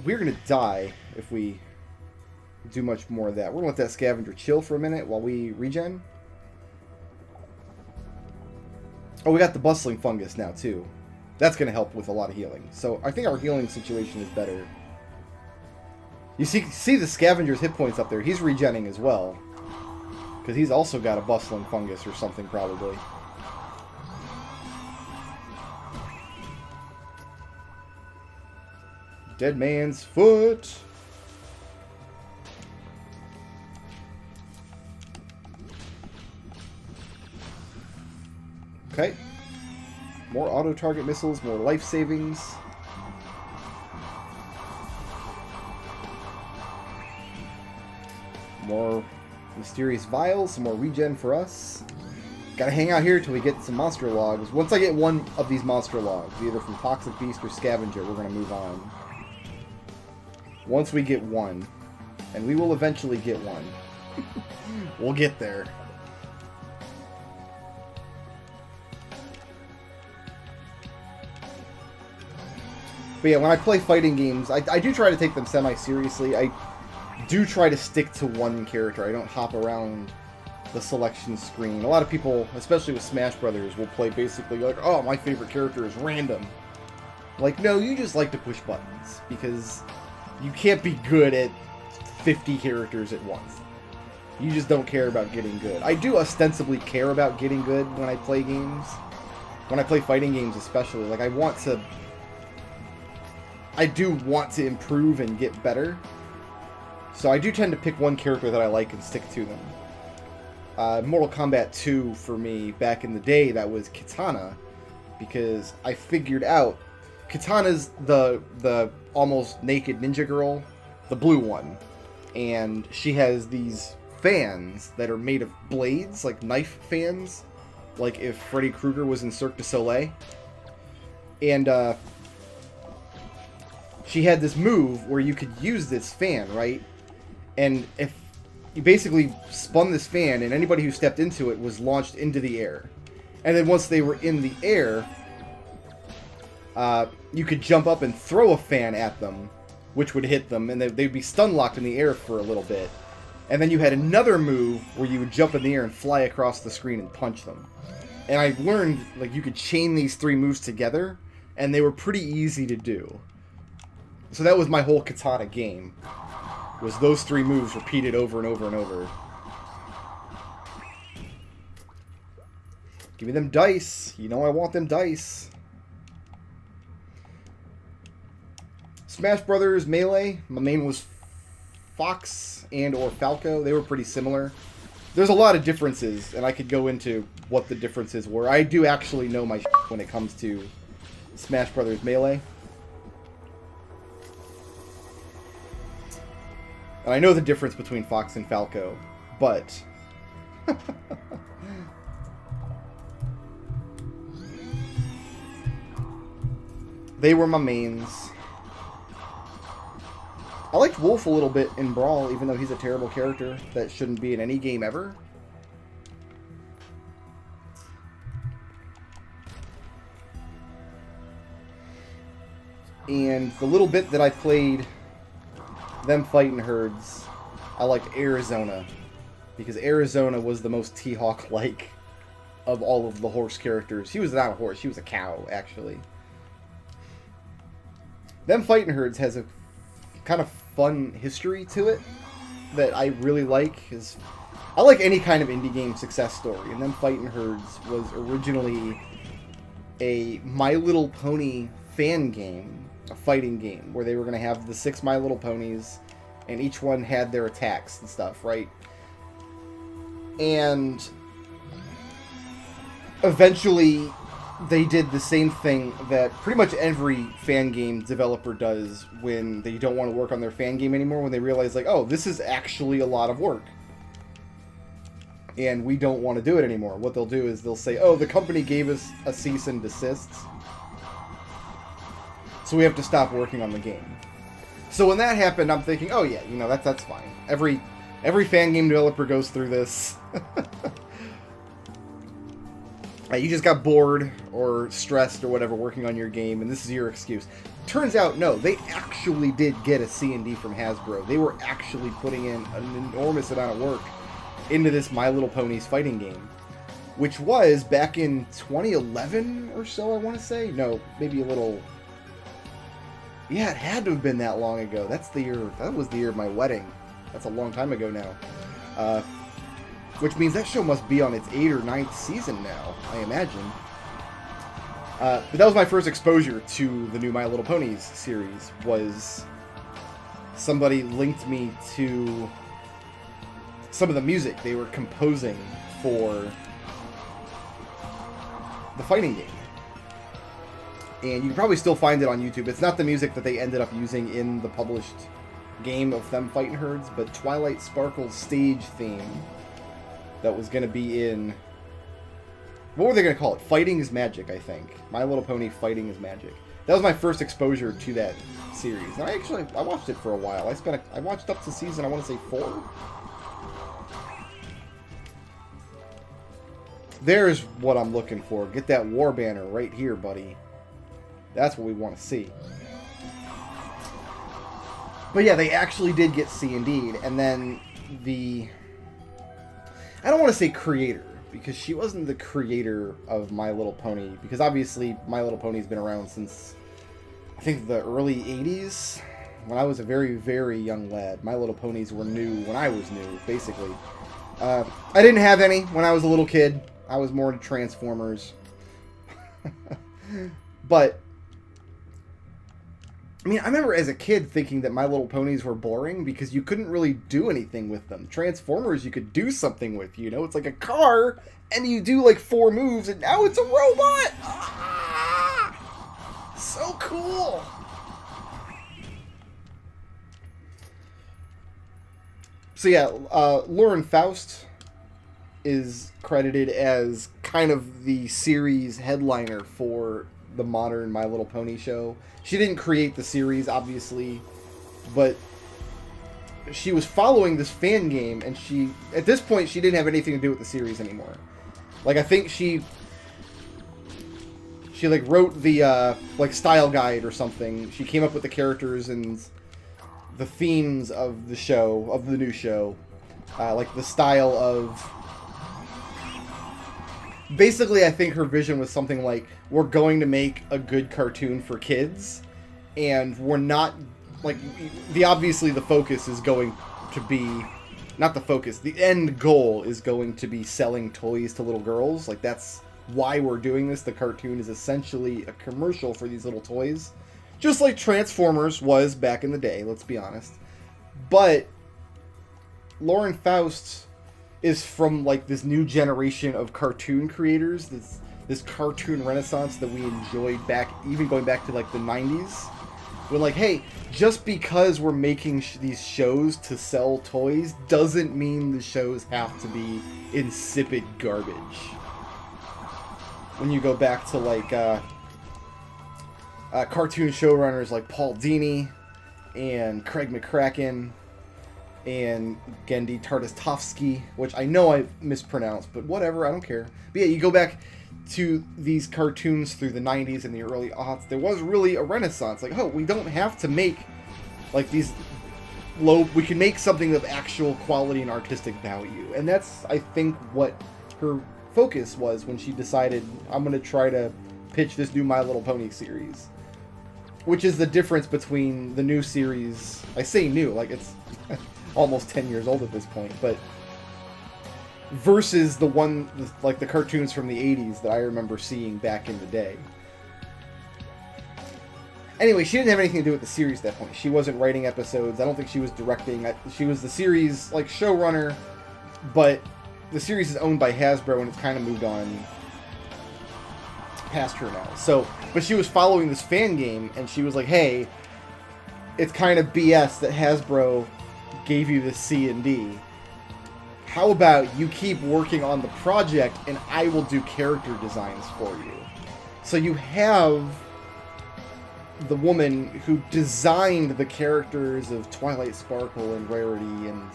Speaker 1: We're going to die if we do much more of that. We're going to let that scavenger chill for a minute while we regen. Oh, we got the bustling fungus now, too. That's going to help with a lot of healing. So I think our healing situation is better. You see the scavenger's hit points up there. He's regenning as well. Because he's also got a bustling fungus or something, probably. Dead man's foot. Okay. More auto-target missiles, more life savings. More mysterious vials, some more regen for us. Gotta hang out here till we get some monster logs. Once I get one of these monster logs, either from Toxic Beast or Scavenger, we're gonna move on. Once we get one. And we will eventually get one. We'll get there. But yeah, when I play fighting games, I do try to take them semi-seriously. I do try to stick to one character. I don't hop around the selection screen. A lot of people, especially with Smash Brothers, will play basically like, oh, my favorite character is random. Like, no, you just like to push buttons. Because you can't be good at 50 characters at once. You just don't care about getting good. I do ostensibly care about getting good when I play games. When I play fighting games especially. Like, I do want to improve and get better. So I do tend to pick one character that I like and stick to them. Mortal Kombat 2, for me, back in the day, that was Kitana. Because I figured out Kitana's the almost naked ninja girl, the blue one. And she has these fans that are made of blades, like knife fans. Like if Freddy Krueger was in Cirque du Soleil. And, she had this move where you could use this fan, right? And if you basically spun this fan and anybody who stepped into it was launched into the air. And then once they were in the air, you could jump up and throw a fan at them, which would hit them, and they'd be stun locked in the air for a little bit. And then you had another move where you would jump in the air and fly across the screen and punch them. And I learned, like, you could chain these three moves together, and they were pretty easy to do. So that was my whole Katana game, was those three moves repeated over and over and over. Give me them dice. You know I want them dice. Smash Brothers Melee, my main was Fox and or Falco. They were pretty similar. There's a lot of differences, and I could go into what the differences were. I do actually know my shit when it comes to Smash Brothers Melee. And I know the difference between Fox and Falco, but they were my mains. I liked Wolf a little bit in Brawl, even though he's a terrible character that shouldn't be in any game ever. And the little bit that I played them fighting herds, I liked Arizona, because Arizona was the most T-Hawk-like of all of the horse characters. He was not a horse, he was a cow, actually. Them fighting herds has a kind of fun history to it that I really like. I like any kind of indie game success story, and Them Fighting Herds was originally a My Little Pony fan game. A fighting game where they were going to have the 6 My Little Ponies and each one had their attacks and stuff, right? And eventually they did the same thing that pretty much every fan game developer does when they don't want to work on their fan game anymore, when they realize, like, oh, this is actually a lot of work. and we don't want to do it anymore. What they'll do is they'll say, oh, the company gave us a cease and desist, so we have to stop working on the game. So when that happened, I'm thinking, oh yeah, you know, that's fine. Every fan game developer goes through this. You just got bored or stressed or whatever working on your game, and this is your excuse. Turns out, no, they actually did get a C&D from Hasbro. They were actually putting in an enormous amount of work into this My Little Ponies fighting game, which was back in 2011 or so, I want to say. No, maybe a little... Yeah, it had to have been that long ago. That was the year of my wedding. That's a long time ago now. Which means that show must be on its 8th or 9th season now, I imagine. But that was my first exposure to the new My Little Ponies series, was somebody linked me to some of the music they were composing for the fighting game. And you can probably still find it on YouTube. It's not the music that they ended up using in the published game of them fighting herds, but Twilight Sparkle's stage theme that was going to be in... What were they going to call it? Fighting is Magic, I think. My Little Pony Fighting is Magic. That was my first exposure to that series. And I watched it for a while. I watched up to season, I want to say 4. There's what I'm looking for. Get that war banner right here, buddy. That's what we want to see. But yeah, they actually did get C&D'd, and then the... I don't want to say creator, because she wasn't the creator of My Little Pony, because obviously My Little Pony's been around since, I think, the early 80s. When I was a very, very young lad. My Little Ponies were new when I was new, basically. I didn't have any when I was a little kid. I was more into Transformers. But... I mean, I remember as a kid thinking that My Little Ponies were boring because you couldn't really do anything with them. Transformers, you could do something with, you know? It's like a car, and you do like 4 moves, and now it's a robot! Ah! So cool! So yeah, Lauren Faust is credited as kind of the series headliner for the modern My Little Pony show. She didn't create the series, obviously, but she was following this fan game, and at this point, she didn't have anything to do with the series anymore. Like, I think she like wrote the like style guide or something. She came up with the characters and the themes of the show, of the new show, like the style of... Basically, I think her vision was something like, we're going to make a good cartoon for kids, and we're not, like, obviously the focus is going to be, not the focus, the end goal is going to be selling toys to little girls. Like, that's why we're doing this. The cartoon is essentially a commercial for these little toys. Just like Transformers was back in the day, let's be honest. But Lauren Faust is from like this new generation of cartoon creators, this cartoon renaissance that we enjoyed back, even going back to like the 90s. When like, hey, just because we're making these shows to sell toys doesn't mean the shows have to be insipid garbage. When you go back to like cartoon showrunners like Paul Dini and Craig McCracken and Gendy Tartakovsky, which I know I mispronounced, but whatever, I don't care. But yeah, you go back to these cartoons through the 90s and the early aughts, there was really a renaissance. Like, oh, we don't have to make like these we can make something of actual quality and artistic value. And that's, I think, what her focus was when she decided, I'm going to try to pitch this new My Little Pony series. Which is the difference between the new series, I say new, like it's almost 10 years old at this point, but versus the one, like the cartoons from the 80s that I remember seeing back in the day. Anyway, she didn't have anything to do with the series at that point. She wasn't writing episodes. I don't think she was directing. She was the series, like, showrunner, but the series is owned by Hasbro, and it's kind of moved on past her now. So, but she was following this fan game, and she was like, hey, it's kind of BS that Hasbro gave you this C&D. how about you keep working on the project and I will do character designs for you? So you have the woman who designed the characters of Twilight Sparkle and Rarity and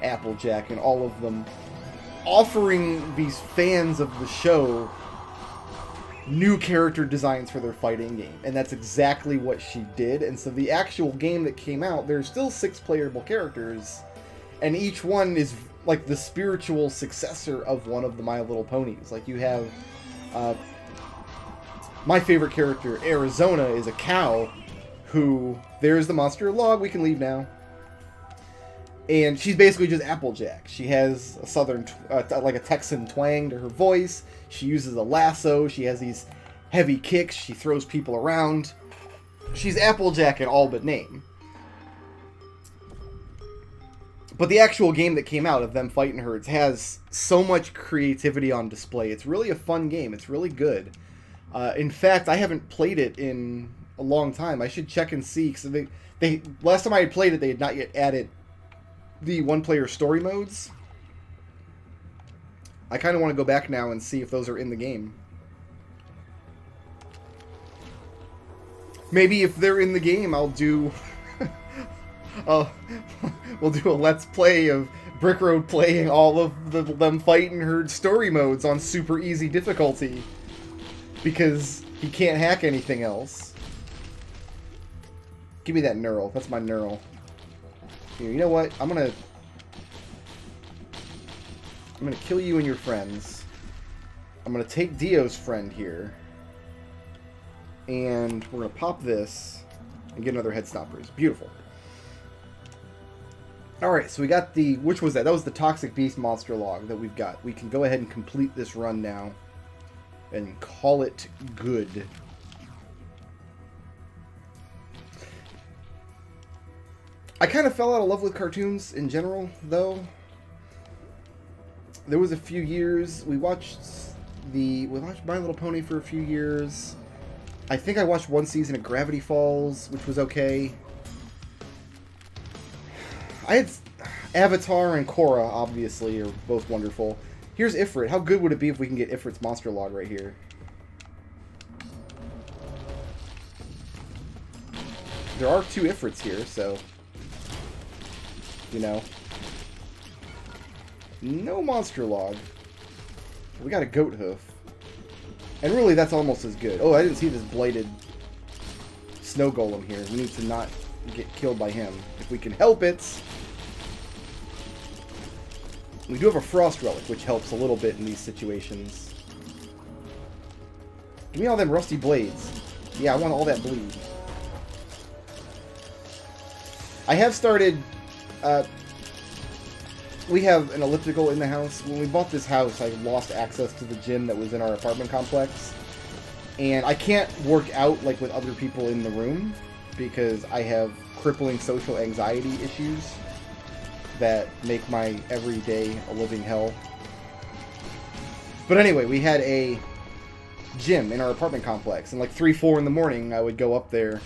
Speaker 1: Applejack and all of them offering these fans of the show new character designs for their fighting game. And that's exactly what she did. And so the actual game that came out, there's still 6 playable characters, and each one is like the spiritual successor of one of the My Little Ponies. Like you have my favorite character, Arizona, is a cow who, there's the monster log, we can leave now. And she's basically just Applejack. She has a southern, like a Texan twang to her voice. She uses a lasso. She has these heavy kicks. She throws people around. She's Applejack in all but name. But the actual game that came out of them fighting herds has so much creativity on display. It's really a fun game. It's really good. In fact, I haven't played it in a long time. I should check and see, because they last time I had played it, they had not yet added the one-player story modes. I kind of want to go back now and see if those are in the game. Maybe if they're in the game, I'll do... we'll do a Let's Play of Brickroad playing all of them fighting herd story modes on super easy difficulty. Because he can't hack anything else. Give me that knurl. That's my knurl. Here, you know what? I'm gonna kill you and your friends. I'm gonna take Dio's friend here, and we're gonna pop this and get another head stoppers. Beautiful. All right, so we got the, which was that? That was the Toxic Beast monster log that we've got. We can go ahead and complete this run now and call it good. I kind of fell out of love with cartoons in general, though. There was a few years we watched My Little Pony for a few years. I think I watched one season of Gravity Falls, which was okay. I had Avatar and Korra, obviously, are both wonderful. Here's Ifrit. How good would it be if we can get Ifrit's monster log right here? There are 2 Ifrits here, so... you know. No monster log. We got a goat hoof. And really, that's almost as good. Oh, I didn't see this blighted snow golem here. We need to not get killed by him. If we can help it. We do have a frost relic, which helps a little bit in these situations. Give me all them rusty blades. Yeah, I want all that bleed. I have started... we have an elliptical in the house. When we bought this house, I lost access to the gym that was in our apartment complex. And I can't work out like with other people in the room because I have crippling social anxiety issues that make my everyday a living hell. But anyway, we had a gym in our apartment complex, and like 3, 4 in the morning, I would go up there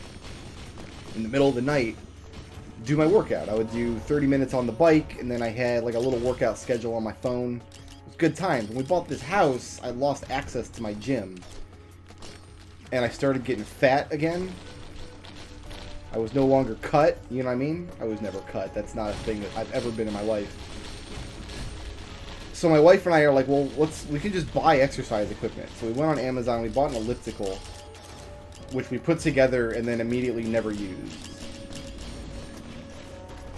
Speaker 1: in the middle of the night, do my workout. I would do 30 minutes on the bike, and then I had like a little workout schedule on my phone. It was good times. When we bought this house, I lost access to my gym, and I started getting fat again. I was no longer cut, you know what I mean? I was never cut. That's not a thing that I've ever been in my life. So my wife and I are like, well, we can just buy exercise equipment. So we went on Amazon, we bought an elliptical, which we put together and then immediately never used.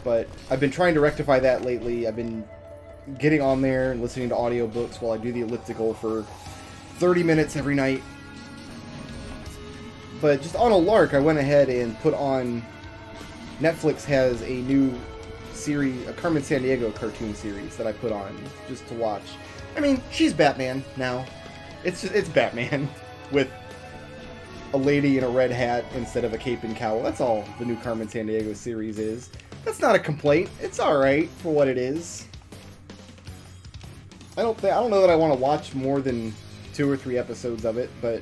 Speaker 1: But I've been trying to rectify that lately. I've been getting on there and listening to audiobooks while I do the elliptical for 30 minutes every night. But just on a lark, I went ahead and put on... Netflix has a new series, a Carmen Sandiego cartoon series that I put on just to watch. I mean, she's Batman now. It's Batman with a lady in a red hat instead of a cape and cowl. That's all the new Carmen Sandiego series is. That's not a complaint. It's alright for what it is. I don't know that I want to watch more than 2 or 3 episodes of it, but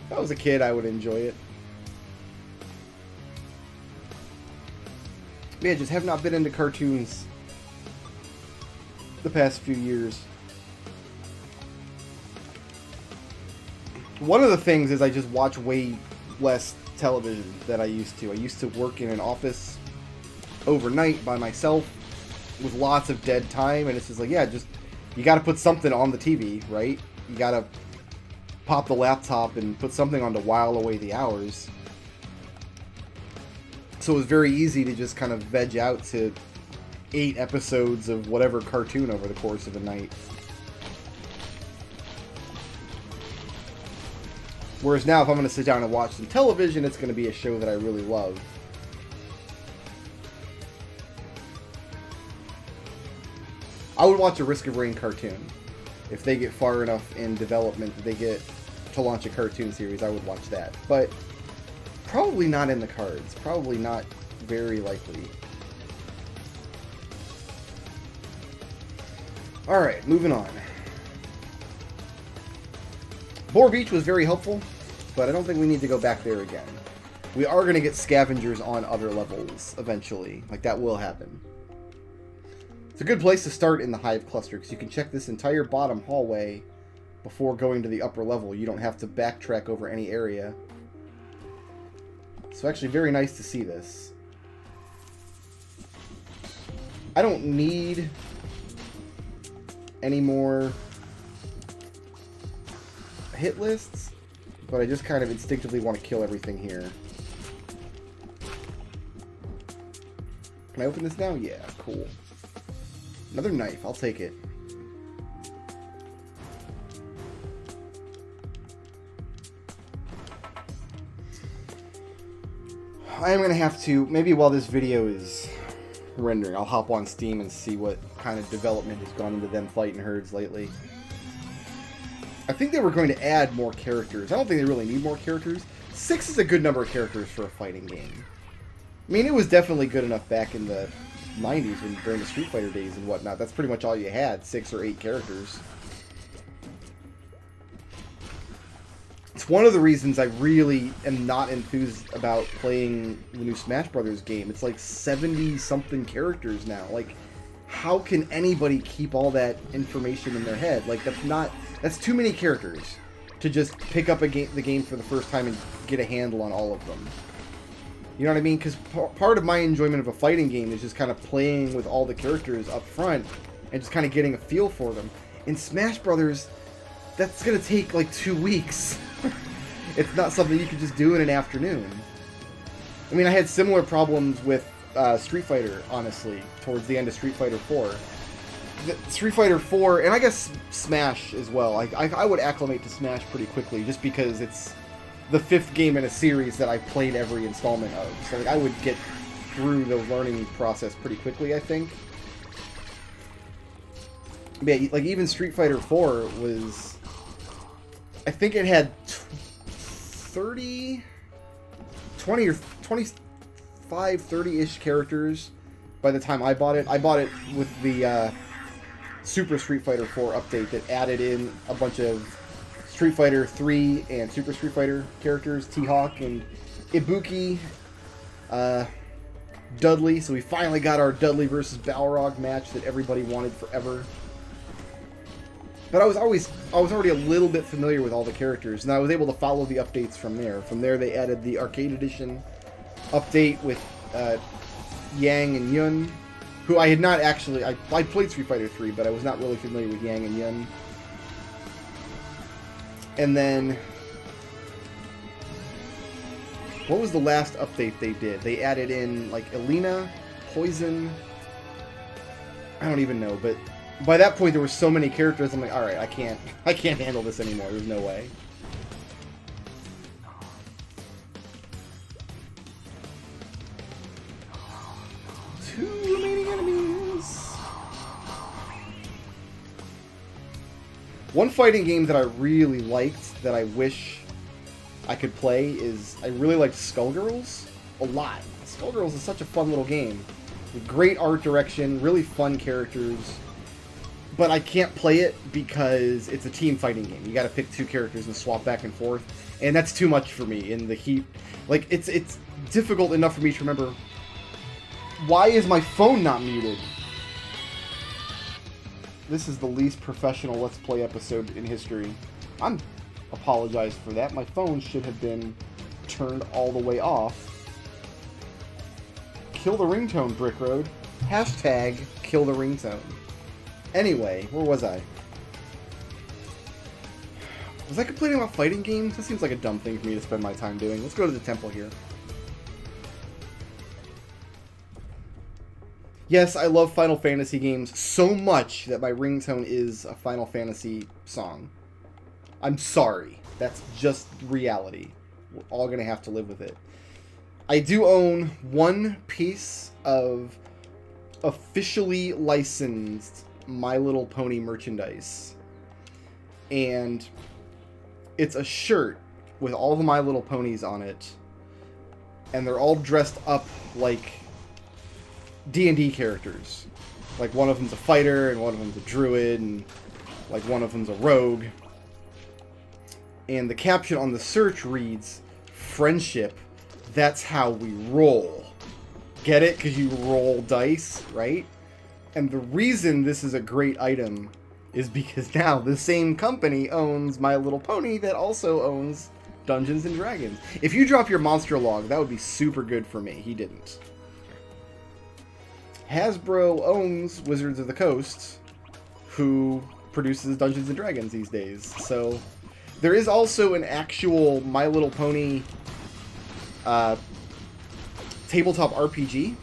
Speaker 1: if I was a kid, I would enjoy it. Yeah, just have not been into cartoons. the past few years. One of the things is I just watch way less television than I used to. I used to work in an office overnight by myself with lots of dead time, and it's just like, yeah, just you got to put something on the TV, right? You got to pop the laptop and put something on to while away the hours. So it was very easy to just kind of veg out to 8 episodes of whatever cartoon over the course of a night. Whereas now, if I'm going to sit down and watch some television, it's going to be a show that I really love. I would watch a Risk of Rain cartoon. If they get far enough in development that they get to launch a cartoon series, I would watch that. But probably not in the cards. Probably not very likely. Alright, moving on. Boar Beach was very helpful, but I don't think we need to go back there again. We are going to get scavengers on other levels eventually. Like, that will happen. It's a good place to start in the Hive Cluster, because you can check this entire bottom hallway before going to the upper level. You don't have to backtrack over any area. So actually very nice to see this. I don't need any more hit lists, but I just kind of instinctively want to kill everything here. Can I open this now? Yeah, cool. Another knife, I'll take it. I am going to have to, maybe while this video is rendering, I'll hop on Steam and see what kind of development has gone into them fighting herds lately. I think they were going to add more characters. I don't think they really need more characters. 6 is a good number of characters for a fighting game. I mean, it was definitely good enough back in the 90s when during the Street Fighter days and whatnot. That's pretty much all you had, 6 or 8 characters. It's one of the reasons I really am not enthused about playing the new Smash Brothers game. It's like 70-something characters now. Like, how can anybody keep all that information in their head? Like, that's too many characters to just pick up the game for the first time and get a handle on all of them. You know what I mean? Because part of my enjoyment of a fighting game is just kind of playing with all the characters up front and just kind of getting a feel for them. In Smash Brothers, that's going to take like 2 weeks. It's not something you can just do in an afternoon. I mean, I had similar problems with Street Fighter, honestly, towards the end of Street Fighter 4. Street Fighter 4, and I guess Smash as well. I would acclimate to Smash pretty quickly, just because it's the 5th game in a series that I played every installment of. So like, I would get through the learning process pretty quickly, I think. But yeah, like even Street Fighter 4 was, I think it had 20 or 25, 30-ish characters by the time I bought it. I bought it with the Super Street Fighter 4 update that added in a bunch of Street Fighter 3 and Super Street Fighter characters, T-Hawk and Ibuki, Dudley. So we finally got our Dudley versus Balrog match that everybody wanted forever. But I was already a little bit familiar with all the characters, and I was able to follow the updates from there. From there, they added the Arcade Edition update with Yang and Yun, who I had not actually... I played Street Fighter 3, but I was not really familiar with Yang and Yun. And then... what was the last update they did? They added in, like, Elena, Poison... I don't even know, but... by that point, there were so many characters, I'm like, alright, I can't handle this anymore. There's no way. Two remaining enemies. One fighting game that I really liked, that I wish I could play, is I really liked Skullgirls a lot. Skullgirls is such a fun little game. With great art direction, really fun characters. But I can't play it because it's a team fighting game. You gotta pick 2 characters and swap back and forth. And that's too much for me in the heat. Like, it's difficult enough for me to remember, why is my phone not muted?
Speaker 2: This is the least professional Let's Play episode in history. I'm apologize for that. My phone should have been turned all the way off. Kill the ringtone, Brickroad.
Speaker 1: Hashtag kill the ringtone. Anyway, where was I? Was I complaining about fighting games? That seems like a dumb thing for me to spend my time doing. Let's go to the temple here. Yes, I love Final Fantasy games so much that my ringtone is a Final Fantasy song. I'm sorry. That's just reality. We're all going to have to live with it. I do own one piece of officially licensed My Little Pony merchandise. And it's a shirt with all the My Little Ponies on it. And they're all dressed up like D&D characters. Like one of them's a fighter, and one of them's a druid, and like one of them's a rogue. And the caption on the search reads, "Friendship, that's how we roll." Get it? Because you roll dice, right? And the reason this is a great item is because now the same company owns My Little Pony that also owns Dungeons & Dragons. If you drop your monster log, that would be super good for me. He didn't. Hasbro owns Wizards of the Coast, who produces Dungeons & Dragons these days. So there is also an actual My Little Pony tabletop RPG.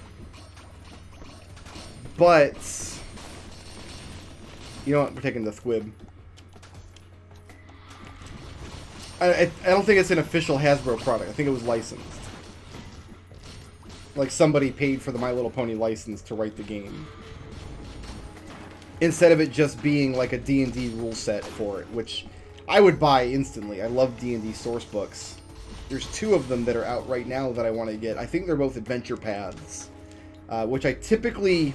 Speaker 1: But you know what? We're taking the squib. I don't think it's an official Hasbro product. I think it was licensed. Like somebody paid for the My Little Pony license to write the game. Instead of it just being like a D&D rule set for it, which I would buy instantly. I love D&D source books. There's 2 of them that are out right now that I want to get. I think they're both adventure paths, which I typically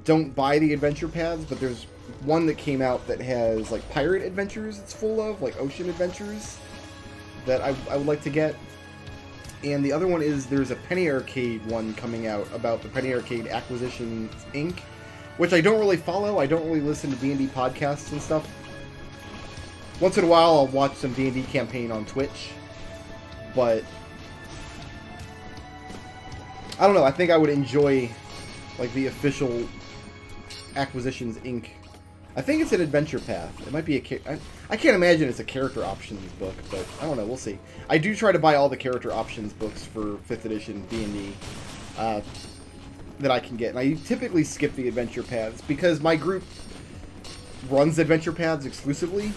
Speaker 1: don't buy the adventure paths, but there's one that came out that has like pirate adventures it's full of, like ocean adventures, that I would like to get. And the other one is there's a Penny Arcade one coming out about the Penny Arcade Acquisitions Inc., which I don't really follow. I don't really listen to D&D podcasts and stuff. Once in a while I'll watch some D&D campaign on Twitch, but I don't know. I think I would enjoy like the official Acquisitions Inc. I think it's an adventure path. It might be I can't imagine it's a character options book, but I don't know. We'll see. I do try to buy all the character options books for 5th edition D&D that I can get. And I typically skip the adventure paths because my group runs adventure paths exclusively,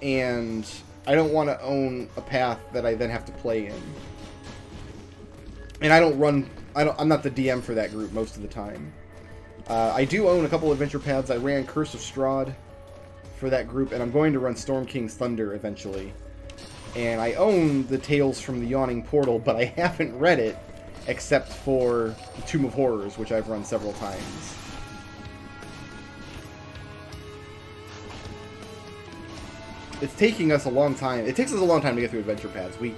Speaker 1: and I don't want to own a path that I then have to play in. And I'm not the DM for that group most of the time. I do own a couple adventure paths. I ran Curse of Strahd for that group, and I'm going to run Storm King's Thunder eventually. And I own the Tales from the Yawning Portal, but I haven't read it except for the Tomb of Horrors, which I've run several times. It's taking us a long time. It takes us a long time to get through adventure paths. We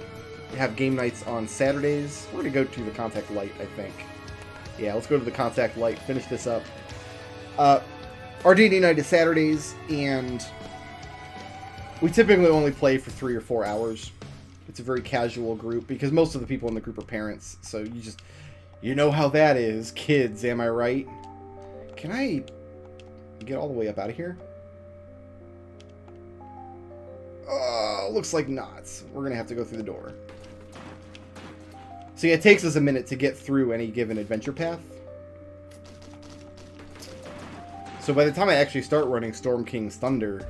Speaker 1: have game nights on Saturdays. We're going to go to the Contact Light, I think. Yeah, let's go to the Contact Light, finish this up. Our D&D night is Saturdays, and we typically only play for 3 or 4 hours. It's a very casual group, because most of the people in the group are parents, so you know how that is. Kids, am I right? Can I get all the way up out of here? Oh, looks like not. We're going to have to go through the door. See, it takes us a minute to get through any given adventure path. So by the time I actually start running Storm King's Thunder,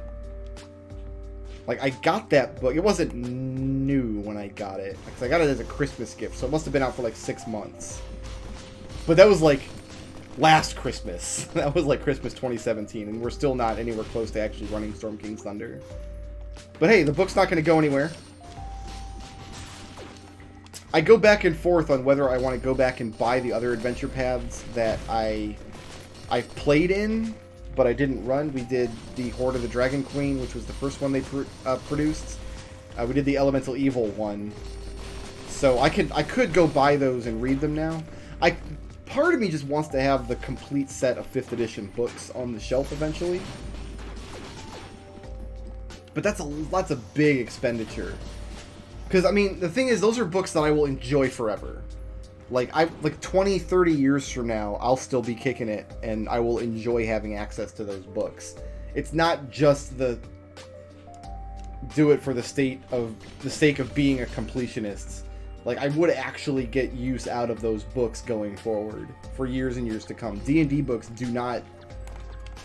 Speaker 1: like, I got that book. It wasn't new when I got it, because I got it as a Christmas gift, so it must have been out for like 6 months. But that was like last Christmas. That was like Christmas 2017, and we're still not anywhere close to actually running Storm King's Thunder. But hey, the book's not going to go anywhere. I go back and forth on whether I want to go back and buy the other adventure paths that I've played in, but I didn't run. We did the Horde of the Dragon Queen, which was the first one they produced. We did the Elemental Evil one. So I could go buy those and read them now. I part of me just wants to have the complete set of 5th edition books on the shelf eventually. But that's a big expenditure. Because, I mean, the thing is, those are books that I will enjoy forever. Like 20, 30 years from now, I'll still be kicking it, and I will enjoy having access to those books. It's not just the do it for the sake of being a completionist. Like, I would actually get use out of those books going forward for years and years to come. D&D books do not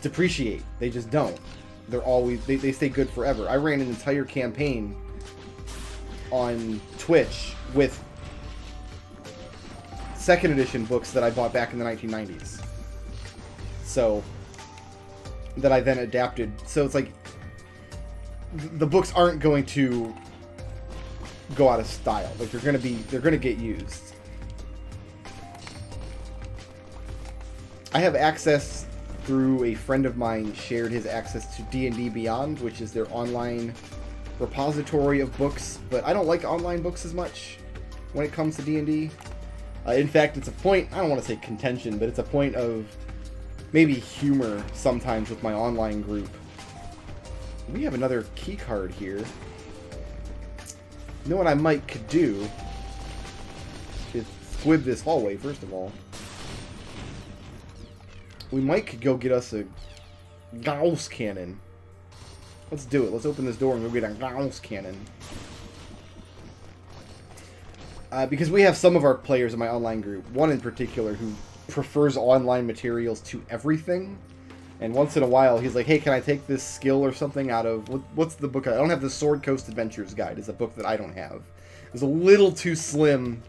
Speaker 1: depreciate. They just don't. They're always, they stay good forever. I ran an entire campaign on Twitch with 2nd edition books that I bought back in the 1990s. So, that I then adapted. So it's like, the books aren't going to go out of style. Like, they're gonna get used. I have access through a friend of mine shared his access to D&D Beyond, which is their online repository of books, but I don't like online books as much when it comes to D&D. In fact, it's a point, I don't want to say contention, but it's a point of maybe humor sometimes with my online group. We have another key card here. You know what I might could do is squib this hallway, first of all. We might could go get us a Gauss cannon. Let's do it. Let's open this door and go get a Gauss cannon. Because we have some of our players in my online group, one in particular who prefers online materials to everything. And once in a while, he's like, hey, can I take this skill or something out of... What's the book? I don't have the Sword Coast Adventures Guide. It's a book that I don't have. It's a little too slim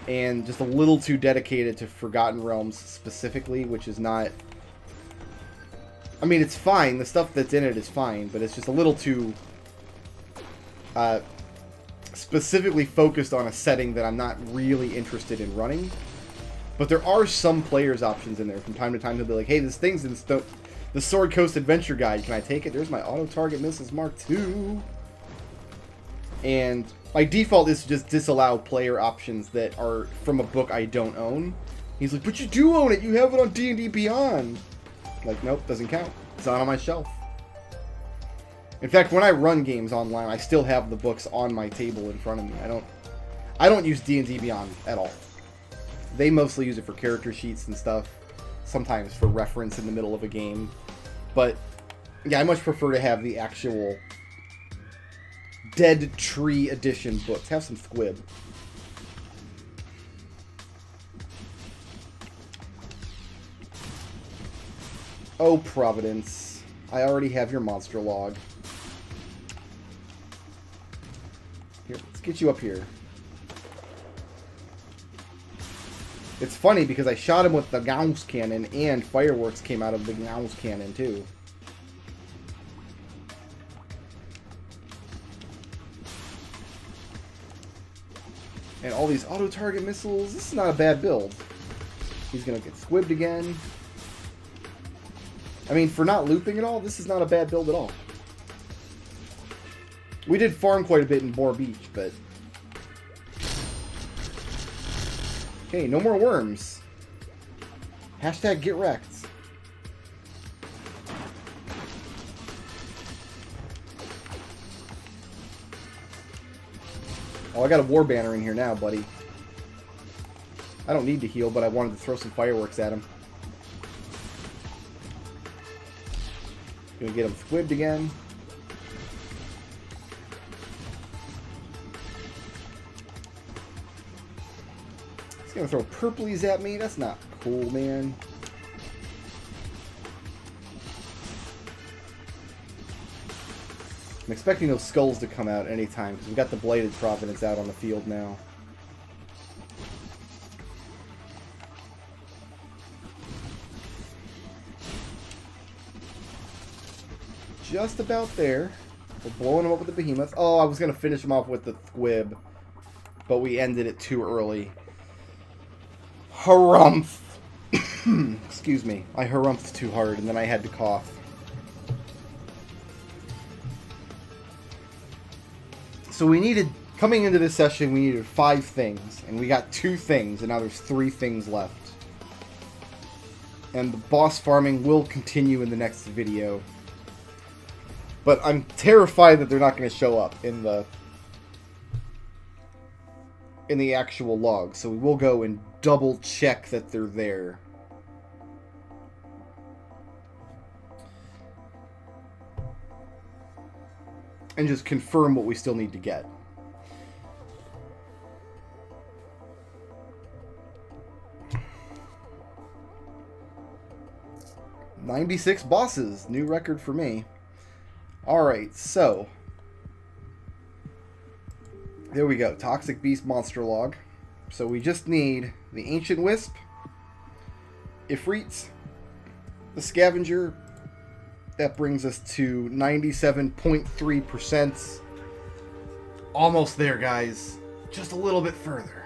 Speaker 1: and just a little too dedicated to Forgotten Realms specifically, which is not... I mean, it's fine. The stuff that's in it is fine, but it's just a little too specifically focused on a setting that I'm not really interested in running. But there are some players' options in there. From time to time, they'll be like, hey, this thing's in the Sword Coast Adventure Guide. Can I take it? There's my auto-target missiles Mark II. And my default is to just disallow player options that are from a book I don't own. He's like, but you do own it. You have it on D&D Beyond. I'm like, nope, doesn't count. It's not on my shelf. In fact, when I run games online, I still have the books on my table in front of me. I don't use D&D Beyond at all. They mostly use it for character sheets and stuff. Sometimes for reference in the middle of a game. But, yeah, I much prefer to have the actual Dead Tree Edition books. Have some squib. Oh, Providence. I already have your monster log. Here, let's get you up here. It's funny because I shot him with the Gauss cannon and fireworks came out of the Gauss cannon too. And all these auto-target missiles. This is not a bad build. He's going to get squibbed again. I mean, for not looping at all, this is not a bad build at all. We did farm quite a bit in Boar Beach, but... Okay, no more worms. Hashtag get wrecked. Oh, I got a war banner in here now, buddy. I don't need to heal, but I wanted to throw some fireworks at him. Gonna get him squibbed again. He's gonna throw purplies at me. That's not cool, man. I'm expecting those skulls to come out anytime, because we've got the Bladed Providence out on the field now. Just about there. We're blowing him up with the behemoth. Oh, I was going to finish him off with the squib, but we ended it too early. Harumph! Excuse me. I harumphed too hard, and then I had to cough. So we needed, coming into this session, we needed 5 things, and we got 2 things, and now there's 3 things left. and the boss farming will continue in the next video. But I'm terrified that they're not going to show up in the actual log, so we will go and double check that they're there. And just confirm what we still need to get. $96 bosses, new record for me. Alright, so there we go, Toxic Beast Monster Log. So we just need the Ancient Wisp, Ifrits, the Scavenger. That brings us to 97.3%. Almost there, guys. Just a little bit further.